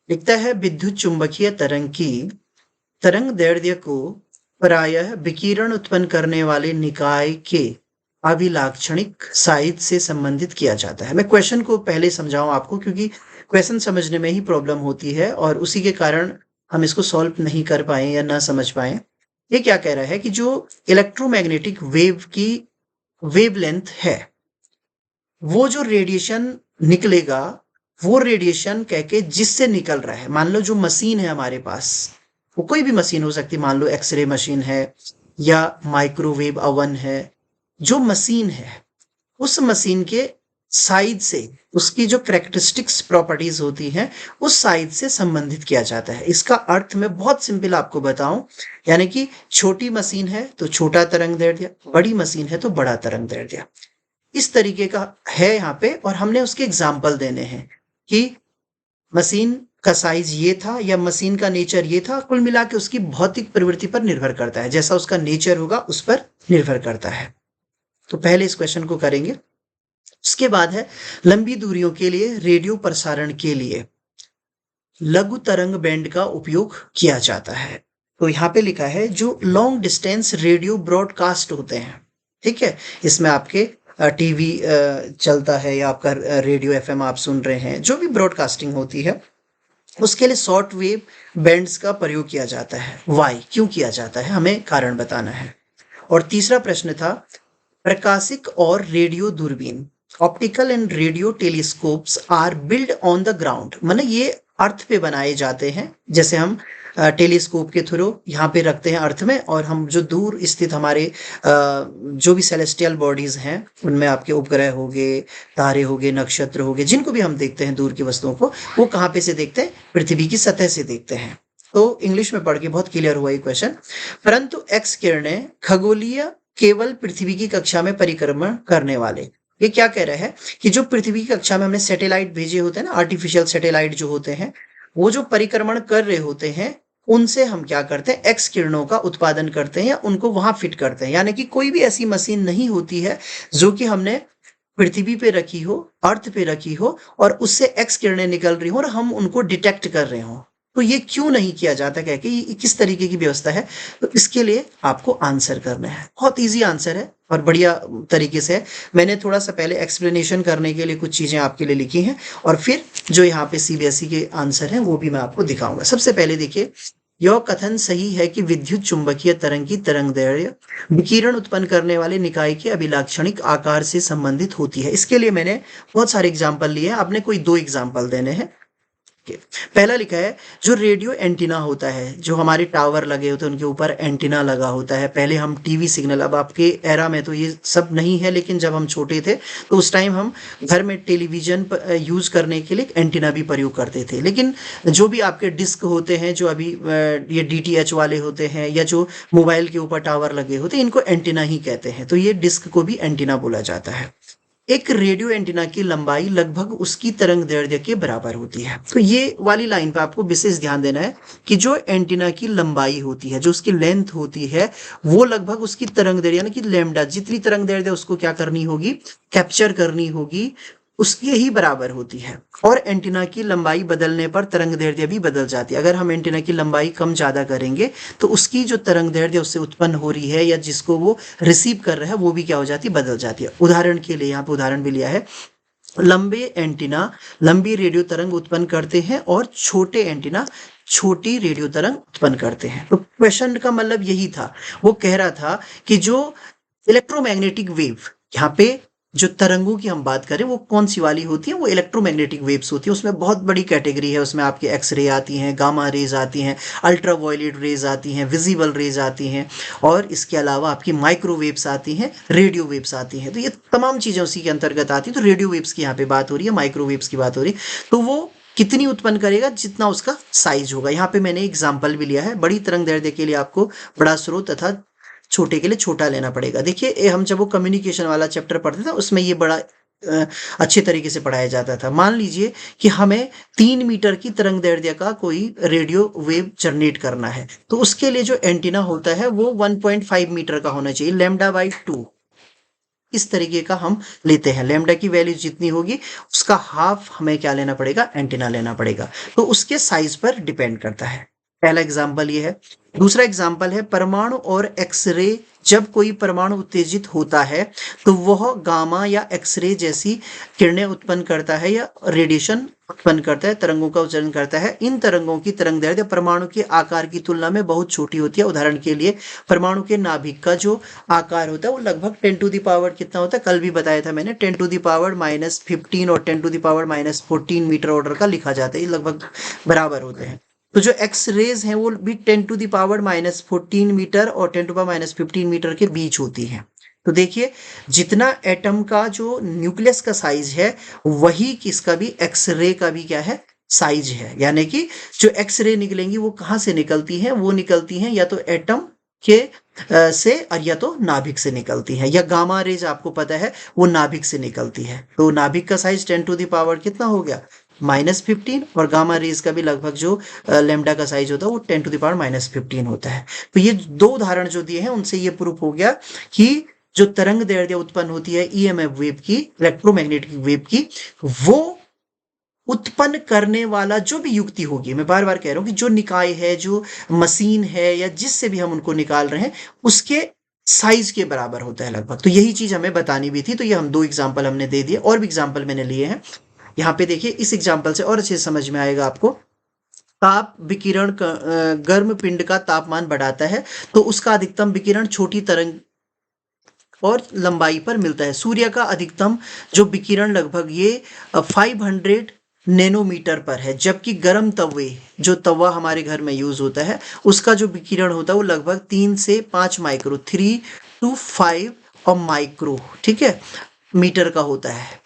लिखता है विद्युत चुंबकीय तरंग की तरंग दैर्ध्य को प्रायः विकिरण उत्पन्न करने वाले निकाय के अभिलाक्षणिक साइज से संबंधित किया जाता है। मैं क्वेश्चन को पहले समझाऊं आपको, क्योंकि क्वेश्चन समझने में ही प्रॉब्लम होती है और उसी के कारण हम इसको सॉल्व नहीं कर पाए या ना समझ पाए। ये क्या कह रहा है कि जो इलेक्ट्रोमैग्नेटिक वेव की वेवलेंथ है, वो जो रेडिएशन निकलेगा, वो रेडिएशन कह के जिससे निकल रहा है, मान लो जो मशीन है हमारे पास, वो कोई भी मशीन हो सकती है, मान लो एक्सरे मशीन है या माइक्रोवेव ओवन है, जो मशीन है उस मशीन के साइज से, उसकी जो करेक्टरिस्टिक्स प्रॉपर्टीज होती हैं, उस साइज से संबंधित किया जाता है। इसका अर्थ मैं बहुत सिंपल आपको बताऊं, यानी कि छोटी मशीन है तो छोटा तरंग दैर्ध्य, बड़ी मशीन है तो बड़ा तरंग दैर्ध्य, इस तरीके का है यहाँ पे। और हमने उसके एग्जाम्पल देने हैं कि मशीन का साइज ये था या मशीन का नेचर ये था। कुल मिला के उसकी भौतिक प्रवृत्ति पर निर्भर करता है, जैसा उसका नेचर होगा उस पर निर्भर करता है। तो पहले इस क्वेश्चन को करेंगे। उसके बाद है लंबी दूरियों के लिए रेडियो प्रसारण के लिए लघु तरंग बैंड का उपयोग किया जाता है। तो यहाँ पे लिखा है जो लॉन्ग डिस्टेंस रेडियो ब्रॉडकास्ट होते हैं, ठीक है, इसमें आपके टीवी चलता है या आपका रेडियो एफएम आप सुन रहे हैं, जो भी ब्रॉडकास्टिंग होती है उसके लिए शॉर्ट वेव बैंड्स का प्रयोग किया जाता है। वाई, क्यों किया जाता है, हमें कारण बताना है। और तीसरा प्रश्न था प्रकाशिक और रेडियो दूरबीन, optical and radio telescopes are build on the ground, माने ये अर्थ पे बनाए जाते हैं। जैसे हम टेलीस्कोप के थ्रू यहाँ पे रखते हैं अर्थ में, और हम जो दूर स्थित हमारे जो भी सेलेस्टियल बॉडीज हैं उनमें आपके उपग्रह हो गए, तारे हो गए, नक्षत्र हो गए, जिनको भी हम देखते हैं दूर की वस्तुओं को, वो कहाँ पे से देखते हैं, पृथ्वी की सतह से देखते हैं। तो इंग्लिश में पढ़ के बहुत क्लियर हुआ ये क्वेश्चन। परंतु एक्स किरणें खगोलीय केवल पृथ्वी की कक्षा में परिक्रमण करने वाले, ये क्या कह रहा है कि जो पृथ्वी की कक्षा में हमने सैटेलाइट भेजे होते हैं ना, आर्टिफिशियल सैटेलाइट जो होते हैं, वो जो परिक्रमण कर रहे होते हैं, उनसे हम क्या करते हैं, एक्स किरणों का उत्पादन करते हैं या उनको वहां फिट करते हैं। यानी कि कोई भी ऐसी मशीन नहीं होती है जो कि हमने पृथ्वी पे रखी हो, अर्थ पे रखी हो, और उससे एक्स किरणें निकल रही हो और हम उनको डिटेक्ट कर रहे हो। तो ये क्यों नहीं किया जाता, कह के ये किस तरीके की व्यवस्था है, तो इसके लिए आपको आंसर करना है। बहुत इजी आंसर है और बढ़िया तरीके से है। मैंने थोड़ा सा पहले एक्सप्लेनेशन करने के लिए कुछ चीजें आपके लिए लिखी हैं, और फिर जो यहाँ पे सीबीएसई के आंसर हैं वो भी मैं आपको दिखाऊंगा। सबसे पहले देखिए, यह कथन सही है कि विद्युत चुंबकीय तरंग की तरंगदैर्ध्य विकिरण उत्पन्न करने वाले निकाय के अभिलाक्षणिक आकार से संबंधित होती है। इसके लिए मैंने बहुत सारे एग्जाम्पल लिए हैं, आपने कोई 2 एग्जाम्पल देने हैं। पहला लिखा है जो रेडियो एंटीना होता है, जो हमारे टावर लगे होते हैं उनके ऊपर एंटीना लगा होता है। पहले हम टीवी सिग्नल, अब आपके एरा में तो ये सब नहीं है, लेकिन जब हम छोटे थे तो उस टाइम हम घर में टेलीविजन यूज करने के लिए एंटीना भी प्रयोग करते थे। लेकिन जो भी आपके डिस्क होते हैं, जो अभी ये डीटीएच वाले होते हैं या जो मोबाइल के ऊपर टावर लगे होते हैं, इनको एंटीना ही कहते हैं। तो ये डिस्क को भी एंटीना बोला जाता है। एक रेडियो एंटीना की लंबाई लगभग उसकी तरंग दैर्ध्य के बराबर होती है। तो ये वाली लाइन पे आपको विशेष ध्यान देना है कि जो एंटीना की लंबाई होती है, जो उसकी लेंथ होती है, वो लगभग उसकी तरंग दैर्ध्य यानी कि लैम्डा, जितनी तरंग दैर्ध्य उसको क्या करनी होगी, कैप्चर करनी होगी, उसके ही बराबर होती है। और एंटीना की लंबाई बदलने पर तरंग दैर्ध्य भी बदल जाती है। अगर हम एंटीना की लंबाई कम ज्यादा करेंगे तो उसकी जो तरंग दैर्ध्य उससे उत्पन्न हो रही है या जिसको वो रिसीव कर रहा है, वो भी क्या हो जाती है, बदल जाती है। उदाहरण के लिए यहाँ पे उदाहरण भी लिया है, लंबे एंटीना लंबी रेडियो तरंग उत्पन्न करते हैं और छोटे एंटीना छोटी रेडियो तरंग उत्पन्न करते हैं। तो क्वेश्चन का मतलब यही था, वो कह रहा था कि जो इलेक्ट्रोमैग्नेटिक वेव, यहाँ पे जो तरंगों की हम बात करें वो कौन सी वाली होती है, वो इलेक्ट्रोमैग्नेटिक वेव्स होती है। उसमें बहुत बड़ी कैटेगरी है, उसमें आपके एक्सरे आती हैं, गामा रेज आती हैं, अल्ट्रावायलेट रेज आती हैं, विजिबल रेज आती हैं, और इसके अलावा आपकी माइक्रोवेव्स आती हैं, रेडियो वेव्स आती हैं। तो ये तमाम चीजें उसी के अंतर्गत आती हैं। तो रेडियो वेव्स की यहाँ पे बात हो रही है, माइक्रोवेव्स की बात हो रही है। तो वो कितनी उत्पन्न करेगा, जितना उसका साइज होगा। यहाँ पे मैंने एग्जाम्पल भी लिया है, बड़ी तरंग दैर्ध्य के लिए आपको बड़ा स्रोत तथा छोटे के लिए छोटा लेना पड़ेगा। देखिए हम जब वो कम्युनिकेशन वाला चैप्टर पढ़ते थे उसमें ये बड़ा अच्छे तरीके से पढ़ाया जाता था। मान लीजिए कि हमें 3 मीटर की तरंग दैर्ध्य का कोई रेडियो वेव जनरेट करना है, तो उसके लिए जो एंटीना होता है वो 1.5 मीटर का होना चाहिए, लैम्डा बाई 2। इस तरीके का हम लेते हैं। लैम्डा की वैल्यू जितनी होगी उसका हाफ हमें क्या लेना पड़ेगा, एंटीना लेना पड़ेगा। तो उसके साइज पर डिपेंड करता है। पहला एग्जाम्पल ये है। दूसरा एग्जाम्पल है परमाणु और एक्सरे। जब कोई परमाणु उत्तेजित होता है तो वह गामा या एक्सरे जैसी किरणें उत्पन्न करता है या रेडिएशन उत्पन्न करता है, तरंगों का उत्सर्जन करता है। इन तरंगों की तरंगदैर्घ्य परमाणु के आकार की तुलना में बहुत छोटी होती है। उदाहरण के लिए परमाणु के नाभिक का जो आकार होता है वो लगभग 10 टू द पावर कितना होता है, कल भी बताया था मैंने, 10 टू द पावर -15 और 10 to the power -14 metre order का लिखा जाता है। ये लगभग बराबर होते हैं। तो जो एक्स रेज हैं वो भी 10 टू द पावर -14 मीटर और 10 टू पावर -15 मीटर के बीच होती हैं। तो देखिए जितना एटम का जो न्यूक्लियस का साइज है वही किसका भी, एक्स रे का भी क्या है, साइज है। यानी कि जो एक्स रे निकलेंगी वो कहाँ से निकलती हैं, वो निकलती हैं या तो एटम के से और या तो नाभिक से निकलती है, या गामा रेज आपको पता है वो नाभिक से निकलती है। तो नाभिक का साइज 10 टू द पावर कितना हो गया, -15, और गामा रेज का भी लगभग जो लेमडा का साइज होता है वो 10 टू द पावर -15 होता है। तो ये दो उदाहरण जो दिए हैं उनसे ये प्रूफ हो गया कि जो तरंग दैर्ध्य उत्पन्न होती है ईएमएफ वेव की, इलेक्ट्रोमैग्नेटिक वेव की, वो उत्पन्न करने वाला जो भी युक्ति होगी, मैं बार बार कह रहा हूं कि जो निकाय है, जो मशीन है, या जिससे भी हम उनको निकाल रहे हैं उसके साइज के बराबर होता है लगभग। तो यही चीज हमें बतानी भी थी। तो ये हम दो एग्जाम्पल हमने दे दिए, और भी एग्जाम्पल मैंने लिए हैं। यहाँ पे देखिए इस एग्जाम्पल से और अच्छे से समझ में आएगा आपको। ताप विकिरण गर्म पिंड का तापमान बढ़ाता है तो उसका अधिकतम विकिरण छोटी तरंग और लंबाई पर मिलता है। सूर्य का अधिकतम जो विकिरण लगभग ये 500 नैनोमीटर पर है, जबकि गर्म तवे, जो तवा हमारे घर में यूज होता है, उसका जो विकिरण होता है वो लगभग 3 से 5 माइक्रो, 3 to 5 और माइक्रो, ठीक है, मीटर का होता है।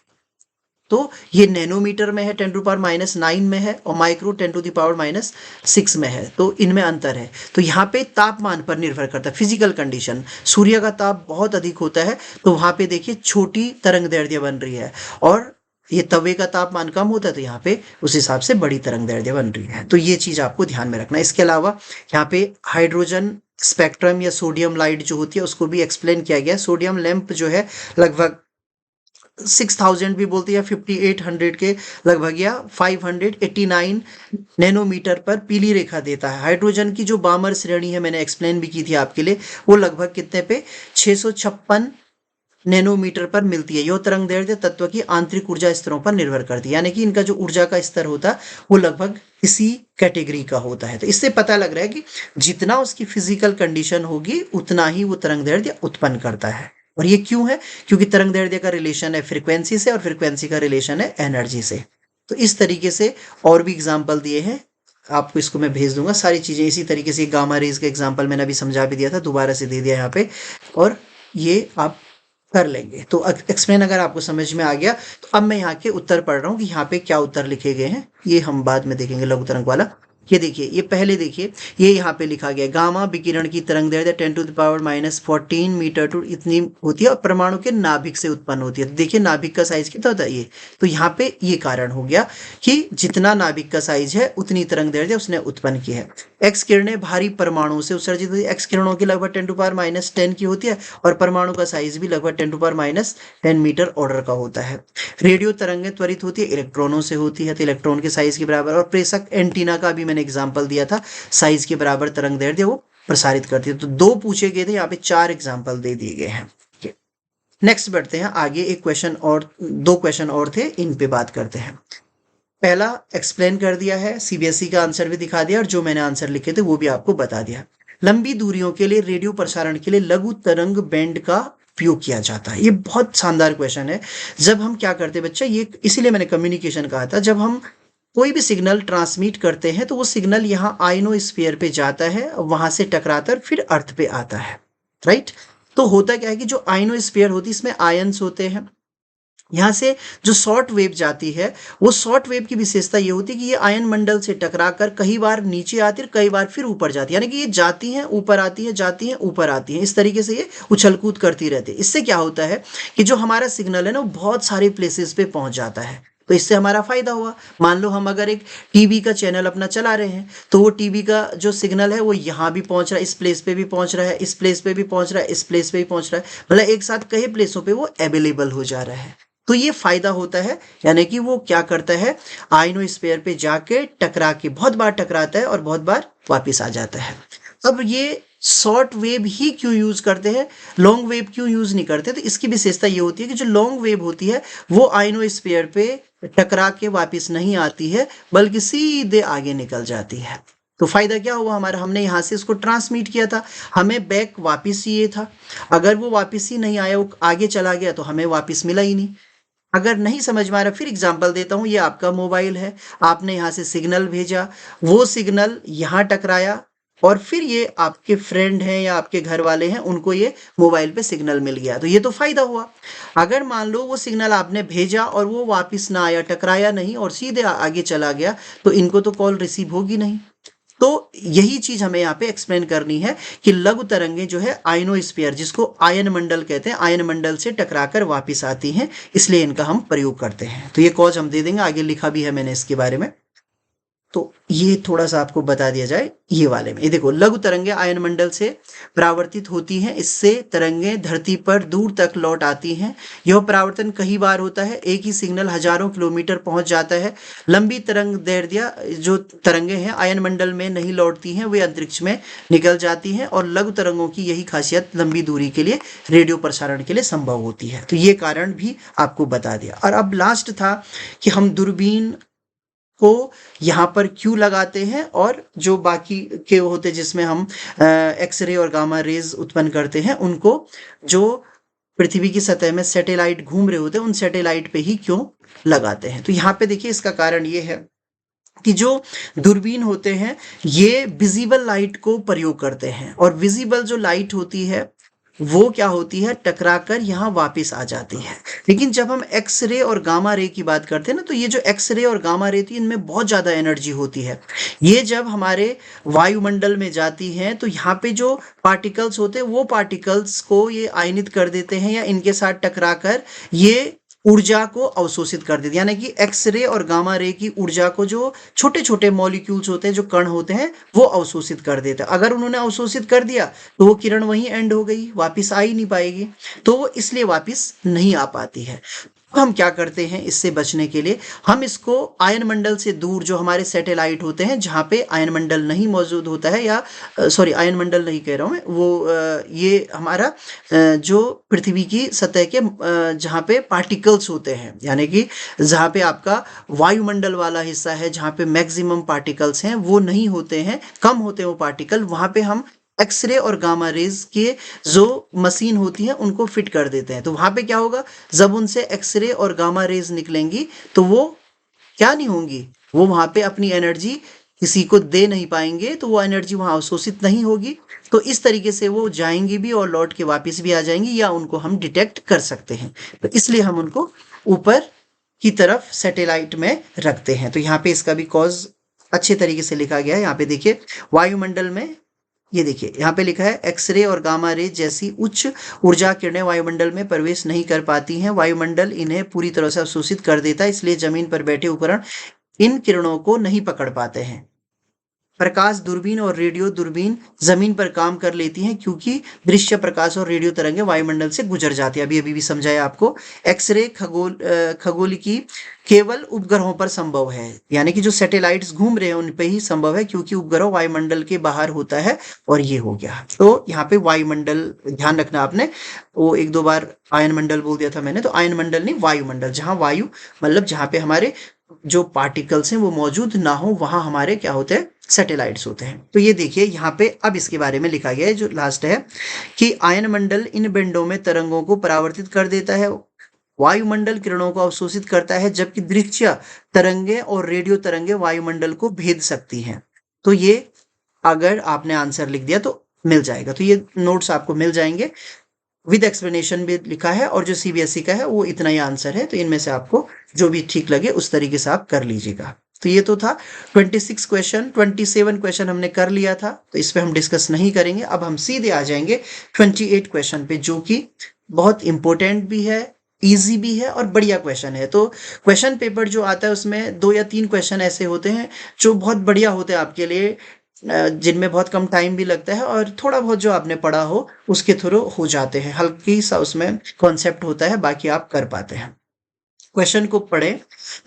तो ये नैनोमीटर में है 10 टू पावर -9 में है, और माइक्रो 10 टू द पावर -6 में है। तो इनमें अंतर है। तो यहाँ पे तापमान पर निर्भर करता है, फिजिकल कंडीशन। सूर्य का ताप बहुत अधिक होता है तो वहां पे देखिए छोटी तरंग दैर्ध्य बन रही है, और ये तवे का तापमान कम होता है तो यहाँ पे उस हिसाब से बड़ी तरंग दैर्ध्य बन रही है। तो ये चीज आपको ध्यान में रखना है। इसके अलावा यहाँ पे हाइड्रोजन स्पेक्ट्रम या सोडियम लाइट जो होती है उसको भी एक्सप्लेन किया गया। सोडियम लैंप जो है लगभग 6000 भी बोलते हैं, 5800 के लगभग, या 589 नैनोमीटर पर पीली रेखा देता है। हाइड्रोजन की जो बामर श्रेणी है मैंने एक्सप्लेन भी की थी आपके लिए, वो लगभग कितने पे, 656 नैनोमीटर पर मिलती है। यह तरंग दैर्ध्य तत्व की आंतरिक ऊर्जा स्तरों पर निर्भर करती है, यानी कि इनका जो ऊर्जा का स्तर होता है वो लगभग इसी कैटेगरी का होता है। तो इससे पता लग रहा है कि जितना उसकी फिजिकल कंडीशन होगी उतना ही वो तरंग दैर्ध्य उत्पन्न करता है। और ये क्यों है, क्योंकि तरंग दैर्ध्य का रिलेशन है फ्रीक्वेंसी से, और फ्रीक्वेंसी का रिलेशन है एनर्जी से। तो इस तरीके से और भी एग्जाम्पल दिए हैं, आपको इसको मैं भेज दूंगा सारी चीजें। इसी तरीके से गामा रेज का एग्जाम्पल मैंने अभी समझा भी दिया था, दोबारा से दे दिया यहाँ पे, और ये आप कर लेंगे। तो एक्सप्लेन अगर आपको समझ में आ गया तो अब मैं यहाँ के उत्तर पढ़ रहा हूँ कि यहाँ पे क्या उत्तर लिखे गए हैं, ये हम बाद में देखेंगे लघु तरंग वाला। ये देखिए, ये पहले देखिए, ये यहाँ पे लिखा गया गामा विकिरण की तरंग दैर्ध्य 10 to the power -14 metre to इतनी होती है, और परमाणु के नाभिक से उत्पन्न होती है। तो देखिए नाभिक का साइज कितना होता है ये, तो यहाँ पे ये कारण हो गया कि जितना नाभिक का साइज है उतनी तरंग दैर्ध्य उसने उत्पन्न की है। एक्स किरणें भारी परमाणु से उत्सर्जित होती है। एक्स किरणों की लगभग 10 टू पावर -10 की होती है, और परमाणु का साइज भी लगभग 10 टू पावर -10 मीटर ऑर्डर का होता है। रेडियो तरंगें त्वरित होती है, इलेक्ट्रॉनों से होती है, तो इलेक्ट्रॉन के साइज के बराबर। और प्रेषक एंटीना का भी मैंने एग्जाम्पल दिया था, साइज के बराबर तरंग दैर्ध्य वो प्रसारित करती है। तो दो पूछे गए थे, यहाँ पे 4 एग्जाम्पल दे दिए गए हैं। नेक्स्ट बढ़ते हैं आगे, एक क्वेश्चन और, 2 क्वेश्चन और थे, इन पे बात करते हैं। पहला एक्सप्लेन कर दिया है, सीबीएसई का आंसर भी दिखा दिया, और जो मैंने आंसर लिखे थे वो भी आपको बता दिया। लंबी दूरियों के लिए रेडियो प्रसारण के लिए लघु तरंग बैंड का उपयोग किया जाता है। ये बहुत शानदार क्वेश्चन है। जब हम क्या करते हैं बच्चा, ये इसीलिए मैंने कम्युनिकेशन कहा था, जब हम कोई भी सिग्नल ट्रांसमिट करते हैं तो वो सिग्नल यहाँ आयनोस्फीयर पे जाता है, वहां से टकराकर फिर अर्थ पे आता है, राइट। तो होता क्या है कि जो आयनोस्फीयर होती है इसमें आयन्स होते हैं। यहाँ से जो शॉर्ट वेव जाती है, वो शॉर्ट वेव की विशेषता ये होती है कि ये आयन मंडल से टकराकर कई बार नीचे आती है, कई बार फिर ऊपर जाती है, यानी कि ये जाती हैं ऊपर आती है, जाती हैं ऊपर आती हैं, इस तरीके से ये उछल कूद करती रहती है। इससे क्या होता है कि जो हमारा सिग्नल है ना वो बहुत सारे प्लेसेस पे पहुंच जाता है। तो इससे हमारा फायदा हुआ। मान लो हम अगर एक टीवी का चैनल अपना चला रहे हैं, तो वो टीवी का जो सिग्नल है वो यहाँ भी पहुंच रहा है, इस प्लेस पे भी पहुंच रहा है, इस प्लेस पे भी पहुंच रहा है, इस प्लेस पे भी पहुंच रहा है, मतलब एक साथ कई प्लेसों पे वो अवेलेबल हो जा रहा है। तो ये फायदा होता है, यानी कि वो क्या करता है, आयनोस्फीयर पे जाके टकरा के बहुत बार टकराता है और बहुत बार वापिस आ जाता है। अब ये शॉर्ट वेव ही क्यों यूज करते हैं, लॉन्ग वेव क्यों यूज नहीं करते, तो इसकी विशेषता ये होती है कि जो लॉन्ग वेव होती है वो आयनोस्फीयर पे टकरा के वापस नहीं आती है, बल्कि सीधे आगे निकल जाती है। तो फायदा क्या हुआ हमारा, हमने यहाँ से इसको ट्रांसमिट किया था, हमें बैक वापस चाहिए था, अगर वो वापस ही नहीं आया, वो आगे चला गया, तो हमें वापस मिला ही नहीं। अगर नहीं समझ में आ रहा, फिर एग्जांपल देता हूँ, ये आपका मोबाइल है, आपने यहाँ से सिग्नल भेजा, वो सिग्नल यहाँ टकराया, और फिर ये आपके फ्रेंड हैं या आपके घर वाले हैं, उनको ये मोबाइल पे सिग्नल मिल गया, तो ये तो फायदा हुआ। अगर मान लो वो सिग्नल आपने भेजा और वो वापस ना आया, टकराया नहीं और सीधे आगे चला गया, तो इनको तो कॉल रिसीव होगी नहीं। तो यही चीज हमें यहाँ पे एक्सप्लेन करनी है कि लघु तरंगे जो है आयनोस्फीयर, जिसको आयन मंडल कहते हैं, आयन मंडल से टकराकर वापस आती हैं, इसलिए इनका हम प्रयोग करते हैं। तो ये कॉज हम दे देंगे, आगे लिखा भी है मैंने इसके बारे में। तो ये थोड़ा सा आपको बता दिया जाए ये वाले में। ये देखो, लघु तरंगे आयन मंडल से परावर्तित होती हैं, इससे तरंगे धरती पर दूर तक लौट आती हैं। यह परावर्तन कई बार होता है, एक ही सिग्नल हजारों किलोमीटर पहुंच जाता है। लंबी तरंग दैर्ध्य जो तरंगे हैं आयन मंडल में नहीं लौटती हैं, वे अंतरिक्ष में निकल जाती हैं, और लघु तरंगों की यही खासियत लंबी दूरी के लिए रेडियो प्रसारण के लिए संभव होती है। तो ये कारण भी आपको बता दिया। और अब लास्ट था कि हम दूरबीन को यहाँ पर क्यों लगाते हैं, और जो बाकी के होते हैं जिसमें हम एक्सरे और गामा रेज उत्पन्न करते हैं, उनको जो पृथ्वी की सतह में सैटेलाइट घूम रहे होते हैं, उन सैटेलाइट पे ही क्यों लगाते हैं। तो यहाँ पे देखिए, इसका कारण ये है कि जो दूरबीन होते हैं ये विजिबल लाइट को प्रयोग करते हैं, और विजिबल जो लाइट होती है वो क्या होती है, टकराकर यहाँ वापस आ जाती है। लेकिन जब हम एक्स रे और गामा रे की बात करते हैं ना, तो ये जो एक्स रे और गामा रे थी, इनमें बहुत ज़्यादा एनर्जी होती है। ये जब हमारे वायुमंडल में जाती हैं, तो यहाँ पे जो पार्टिकल्स होते हैं वो पार्टिकल्स को ये आयनित कर देते हैं, या इनके साथ टकराकर ये ऊर्जा को अवशोषित कर देती है। यानी कि एक्सरे और गामा रे की ऊर्जा को जो छोटे छोटे मॉलिक्यूल्स होते हैं, जो कण होते हैं, वो अवशोषित कर देते हैं। अगर उन्होंने अवशोषित कर दिया तो वो किरण वहीं एंड हो गई, वापस आ ही नहीं पाएगी, तो वो इसलिए वापस नहीं आ पाती है। हम क्या करते हैं इससे बचने के लिए, हम इसको आयन मंडल से दूर, जो हमारे सैटेलाइट होते हैं जहाँ पे आयन मंडल नहीं मौजूद होता है, या सॉरी आयन मंडल नहीं कह रहा हूँ मैं, वो ये हमारा जो पृथ्वी की सतह के जहाँ पे पार्टिकल्स होते हैं, यानी कि जहाँ पे आपका वायुमंडल वाला हिस्सा है, जहाँ पे मैक्सिमम पार्टिकल्स हैं, वो नहीं होते हैं, कम होते हैं वो पार्टिकल, वहाँ पे हम एक्सरे और गामा रेज के जो मशीन होती है उनको फिट कर देते हैं। तो वहां पे क्या होगा, जब उनसे एक्सरे और गामा रेज निकलेंगी तो वो क्या नहीं होंगी, वो वहां पे अपनी एनर्जी किसी को दे नहीं पाएंगे, तो वो एनर्जी वहां अवशोषित नहीं होगी। तो इस तरीके से वो जाएंगी भी और लौट के वापस भी आ जाएंगी, या उनको हम डिटेक्ट कर सकते हैं। तो इसलिए हम उनको ऊपर की तरफ सैटेलाइट में रखते हैं। तो यहाँ पे इसका भी कॉज अच्छे तरीके से लिखा गया है। यहाँ पे देखिए, वायुमंडल में ये देखिए यहाँ पे लिखा है, एक्सरे और गामा रे जैसी उच्च ऊर्जा किरणें वायुमंडल में प्रवेश नहीं कर पाती हैं, वायुमंडल इन्हें पूरी तरह से अवशोषित कर देता है, इसलिए जमीन पर बैठे उपकरण इन किरणों को नहीं पकड़ पाते हैं। प्रकाश दूरबीन और रेडियो दूरबीन जमीन पर काम कर लेती हैं, क्योंकि दृश्य प्रकाश और रेडियो तरंगें वायुमंडल से गुजर जाती है। अभी भी समझाया आपको। एक्सरे खगोलिकी केवल उपग्रहों पर संभव है, यानी कि जो सैटेलाइट्स घूम रहे हैं उन पे ही संभव है, क्योंकि उपग्रह वायुमंडल के बाहर होता है। और ये हो गया। तो यहाँ पे वायुमंडल ध्यान रखना आपने, वो एक दो बार आयन मंडल बोल दिया था मैंने, तो आयन मंडल नहीं, वायुमंडल, जहाँ वायु मतलब जहाँ पे हमारे जो पार्टिकल्स हैं वो मौजूद ना हो, वहां हमारे क्या होते हैं, सैटेलाइट्स होते हैं। तो ये देखिए यहाँ पे अब इसके बारे में लिखा गया है, जो लास्ट है कि आयन मंडल इन बैंडों में तरंगों को परावर्तित कर देता है, वायुमंडल किरणों को अवशोषित करता है, जबकि दृश्य तरंगे और रेडियो तरंगे वायुमंडल को भेद सकती हैं। तो ये अगर आपने आंसर लिख दिया तो मिल जाएगा। तो ये नोट्स आपको मिल जाएंगे, विद एक्सप्लेनेशन भी लिखा है, और जो सीबीएसई का है वो इतना ही आंसर है। तो इनमें से आपको जो भी ठीक लगे उस तरीके से आप कर लीजिएगा। तो ये तो था 26 क्वेश्चन, 27 क्वेश्चन हमने कर लिया था, तो इस पे हम डिस्कस नहीं करेंगे। अब हम सीधे आ जाएंगे 28 क्वेश्चन पे, जो कि बहुत इंपॉर्टेंट भी है, इजी भी है और बढ़िया क्वेश्चन है। तो क्वेश्चन पेपर जो आता है उसमें 2 या 3 क्वेश्चन ऐसे होते हैं जो बहुत बढ़िया होते हैं आपके लिए, जिनमें बहुत कम टाइम भी लगता है और थोड़ा बहुत जो आपने पढ़ा हो उसके थ्रू हो जाते हैं। हल्की सा उसमें कॉन्सेप्ट होता है, बाकी आप कर पाते हैं। क्वेश्चन को पढ़े।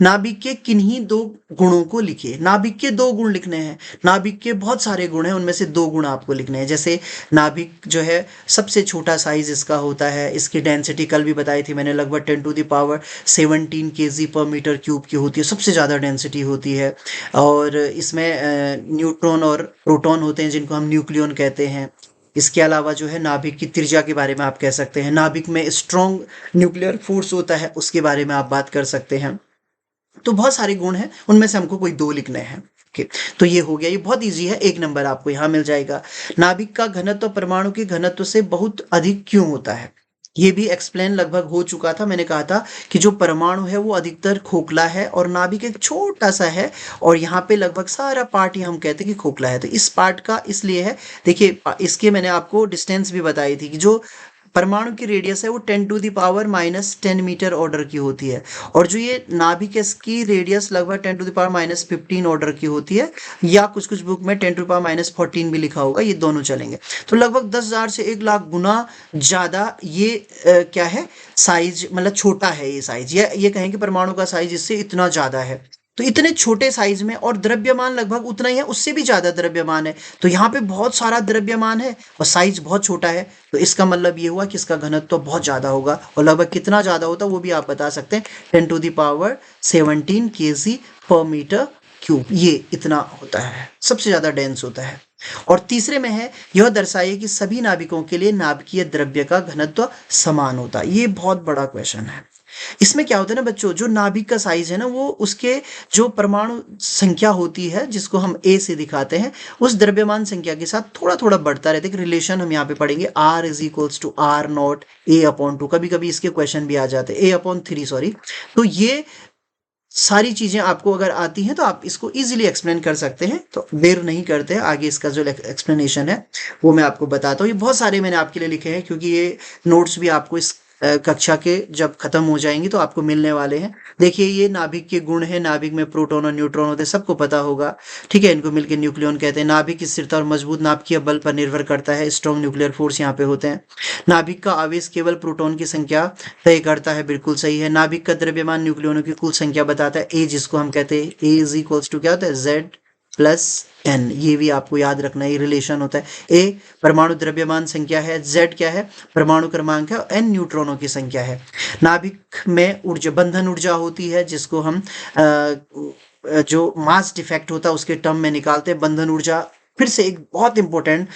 नाभिक के किन्हीं दो गुणों को लिखिए। नाभिक के दो गुण लिखने हैं। नाभिक के बहुत सारे गुण हैं, उनमें से दो गुण आपको लिखने हैं। जैसे नाभिक जो है सबसे छोटा साइज इसका होता है, इसकी डेंसिटी कल भी बताई थी मैंने, लगभग 10⁻17 kg पर मीटर क्यूब की होती है, सबसे ज़्यादा डेंसिटी होती है। और इसमें न्यूट्रॉन और प्रोटॉन होते हैं जिनको हम न्यूक्लियन कहते हैं। इसके अलावा जो है नाभिक की त्रिज्या के बारे में आप कह सकते हैं। नाभिक में स्ट्रॉन्ग न्यूक्लियर फोर्स होता है, उसके बारे में आप बात कर सकते हैं। तो बहुत सारे गुण हैं, उनमें से हमको कोई दो लिखने हैं। ओके, तो ये हो गया, ये बहुत इजी है, 1 नंबर आपको यहाँ मिल जाएगा। नाभिक का घनत्व परमाणु के घनत्व से बहुत अधिक क्यों होता है? ये भी एक्सप्लेन लगभग हो चुका था। मैंने कहा था कि जो परमाणु है वो अधिकतर खोखला है और नाभिक एक छोटा सा है, और यहाँ पे लगभग सारा पार्ट ही हम कहते हैं कि खोखला है। तो इस पार्ट का इसलिए है, देखिए इसके मैंने आपको डिस्टेंस भी बताई थी कि जो परमाणु की रेडियस है वो 10⁻⁻10 मीटर ऑर्डर की होती है, और जो ये नाभिक है इसकी रेडियस लगभग 10⁻⁻15 ऑर्डर की होती है, या कुछ कुछ बुक में 10⁻⁻14 भी लिखा होगा, ये दोनों चलेंगे। तो लगभग 10,000 से 1,00,000 गुना ज़्यादा ये क्या है, साइज, मतलब छोटा है ये साइज, या ये कहें कि परमाणु का साइज इससे इतना ज़्यादा है। तो इतने छोटे साइज में, और द्रव्यमान लगभग उतना ही है, उससे भी ज़्यादा द्रव्यमान है। तो यहाँ पे बहुत सारा द्रव्यमान है और साइज बहुत छोटा है, तो इसका मतलब ये हुआ कि इसका घनत्व तो बहुत ज़्यादा होगा। और लगभग कितना ज़्यादा होता है वो भी आप बता सकते हैं, 10⁻17 kg पर मीटर क्यूब, ये इतना होता है, सबसे ज़्यादा डेंस होता है। और तीसरे में है, यह दर्शाइए कि सभी नाभिकों के लिए नाभिकीय द्रव्य का घनत्व समान होता है। ये बहुत बड़ा क्वेश्चन है। इसमें क्या होता है ना बच्चों, जो नाभिक का साइज है ना, वो उसके जो परमाणु संख्या होती है जिसको हम ए से दिखाते हैं, उस द्रव्यमान संख्या के साथ थोड़ा थोड़ा बढ़ता रहता है। रिलेशन हम यहाँ पे पढ़ेंगे, R = R0 A/2। कभी कभी इसके क्वेश्चन भी आ जाते हैं, A/3 सॉरी। तो ये सारी चीजें आपको अगर आती हैं तो आप इसको इजीली एक्सप्लेन कर सकते हैं। तो देर नहीं करते हैं, आगे इसका जो एक्सप्लेनेशन है वो मैं आपको बताता हूँ। ये बहुत सारे मैंने आपके लिए लिखे हैं, क्योंकि ये नोट्स भी आपको इस कक्षा के जब खत्म हो जाएंगी तो आपको मिलने वाले हैं। देखिए ये नाभिक के गुण है, नाभिक में प्रोटॉन और न्यूट्रॉन होते हैं, सबको पता होगा, ठीक है। इनको मिलकर न्यूक्लियन कहते हैं। नाभिक की स्थिरता और मजबूत नाभिकीय बल पर निर्भर करता है, स्ट्रॉन्ग न्यूक्लियर फोर्स यहाँ पे होते हैं। नाभिक का आवेश केवल प्रोटॉन की संख्या तय करता है, बिल्कुल सही है। नाभिक का द्रव्यमान न्यूक्लियनों की कुल संख्या बताता है, ए जिसको हम कहते हैं, A क्या होता है, Z+N। ये भी आपको याद रखना, ये रिलेशन होता है। ए परमाणु द्रव्यमान संख्या है, Z क्या है, परमाणु क्रमांक है, और N न्यूट्रॉनों की संख्या है। नाभिक में ऊर्जा, बंधन ऊर्जा होती है, जिसको हम जो मास डिफेक्ट होता है उसके टर्म में निकालते हैं। बंधन ऊर्जा फिर से एक बहुत इंपॉर्टेंट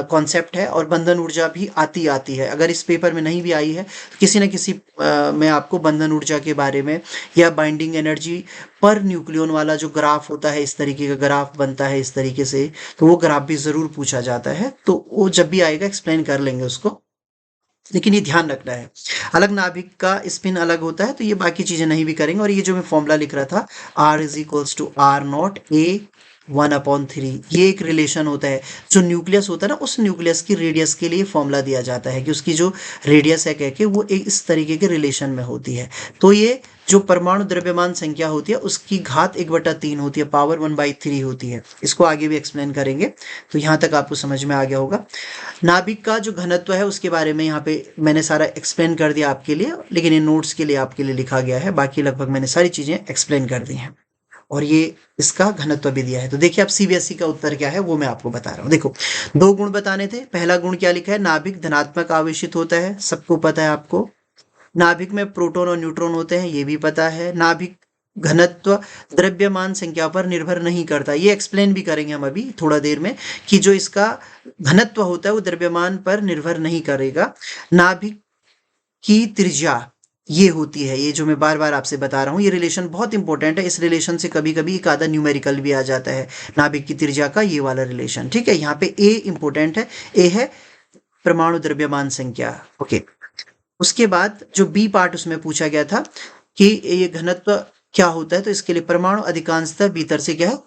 कॉन्सेप्ट है, और बंधन ऊर्जा भी आती है। अगर इस पेपर में नहीं भी आई है तो किसी न किसी में आपको बंधन ऊर्जा के बारे में, या बाइंडिंग एनर्जी पर न्यूक्लियन वाला जो ग्राफ होता है, इस तरीके का ग्राफ बनता है इस तरीके से, तो वो ग्राफ भी ज़रूर पूछा जाता है। तो वो जब भी आएगा एक्सप्लेन कर लेंगे उसको, लेकिन ये ध्यान रखना है। अलग नाभिक का स्पिन अलग होता है, तो ये बाकी चीज़ें नहीं भी करेंगे। और ये जो मैं फॉर्मूला लिख रहा था, R = R0 A/1/3, ये एक रिलेशन होता है। जो न्यूक्लियस होता है ना, उस न्यूक्लियस की रेडियस के लिए फॉर्मूला दिया जाता है कि उसकी जो रेडियस है कह के, वो एक इस तरीके के रिलेशन में होती है। तो ये जो परमाणु द्रव्यमान संख्या होती है उसकी घात 1/3 होती है, पावर 1/3 होती है। इसको आगे भी एक्सप्लेन करेंगे। तो यहाँ तक आपको समझ में आ गया होगा। नाभिक का जो घनत्व है उसके बारे में यहाँ पे मैंने सारा एक्सप्लेन कर दिया आपके लिए, लेकिन ये नोट्स के लिए आपके लिए लिखा गया है। बाकी लगभग मैंने सारी चीज़ें एक्सप्लेन कर दी हैं, और ये इसका घनत्व भी दिया है। तो देखिए अब सीबीएसई का उत्तर क्या है वो मैं आपको बता रहा हूँ। देखो, 2 गुण बताने थे। पहला गुण क्या लिखा है, नाभिक धनात्मक आवेशित होता है, सबको पता है आपको। नाभिक में प्रोटॉन और न्यूट्रॉन होते हैं, ये भी पता है। नाभिक घनत्व द्रव्यमान संख्या पर निर्भर नहीं करता, ये एक्सप्लेन भी करेंगे हम अभी थोड़ा देर में, कि जो इसका घनत्व होता है वो द्रव्यमान पर निर्भर नहीं करेगा। नाभिक की त्रिज्या ये होती है, ये जो मैं बार बार आपसे बता रहा हूँ, ये रिलेशन बहुत इंपॉर्टेंट है। इस रिलेशन से कभी कभी एक आधा न्यूमेरिकल भी आ जाता है, नाभिक की त्रिज्या का ये वाला रिलेशन, ठीक है। यहाँ पे ए इंपॉर्टेंट है, ए है परमाणु द्रव्यमान संख्या, ओके। उसके बाद जो बी पार्ट उसमें पूछा गया था कि ये घनत्व क्या होता है, तो इसके लिए परमाणु अधिकांशतः भीतर से क्या है,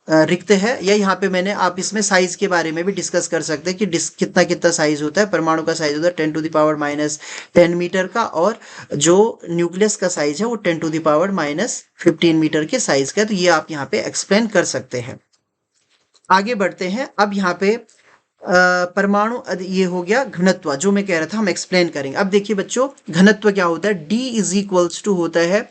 रिक्त है, या यहाँ पे मैंने, आप इसमें साइज के बारे में भी डिस्कस कर सकते हैं कि कितना कितना साइज होता है। परमाणु का साइज होता है 10⁻⁻10 मीटर का, और जो न्यूक्लियस का साइज है वो 10⁻⁻15 मीटर के साइज का है। तो ये आप यहाँ पे एक्सप्लेन कर सकते हैं। आगे बढ़ते हैं। अब यहाँ पे परमाणु ये हो गया घनत्व, जो मैं कह रहा था हम एक्सप्लेन करेंगे। अब देखिए बच्चों, घनत्व क्या होता है, D इज इक्वल्स टू होता है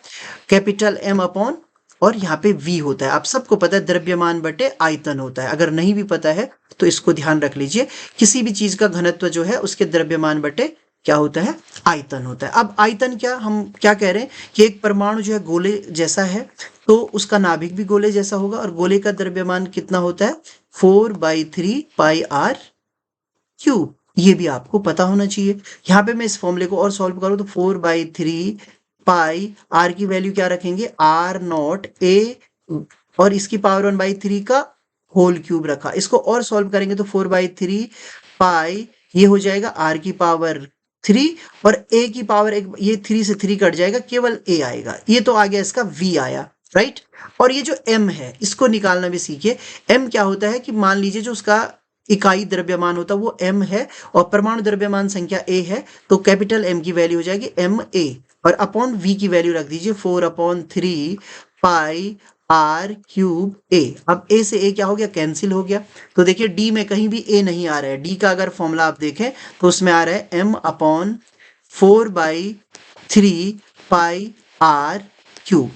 कैपिटल M अपॉन, और यहाँ पे V होता है। आप सबको पता है द्रव्यमान बटे आयतन होता है। अगर नहीं भी पता है तो इसको ध्यान रख लीजिए, किसी भी चीज का घनत्व जो है उसके द्रव्यमान बटे क्या होता है, आयतन होता है। अब आयतन क्या, हम क्या कह रहे हैं कि एक परमाणु जो है गोले जैसा है, तो उसका नाभिक भी गोले जैसा होगा, और गोले का द्रव्यमान कितना होता है, 4/3πr³। ये भी आपको पता होना चाहिए। यहाँ पे मैं इस फॉर्मूले को और सॉल्व करूँ तो 4/3 r की वैल्यू क्या रखेंगे, r0 a, और इसकी पावर 1/3 का होल क्यूब रखा। इसको और सॉल्व करेंगे तो 4/3 ये हो जाएगा r की पावर 3, और a की पावर एक, ये 3 से 3 कट जाएगा, केवल a आएगा। ये तो आ गया इसका v आया, राइट। और ये जो m है इसको निकालना भी सीखिए। m क्या होता है कि मान लीजिए जो उसका इकाई द्रव्यमान होता है वो m है, और परमाणु द्रव्यमान संख्या a है, तो कैपिटल M की वैल्यू हो जाएगी ma, और अपॉन v की वैल्यू रख दीजिए 4/3πr³a। अब a से a क्या हो गया, कैंसिल हो गया। तो देखिए d में कहीं भी a नहीं आ रहा है। d का अगर फॉर्मूला आप देखें तो उसमें आ रहा है m/4/3πr³,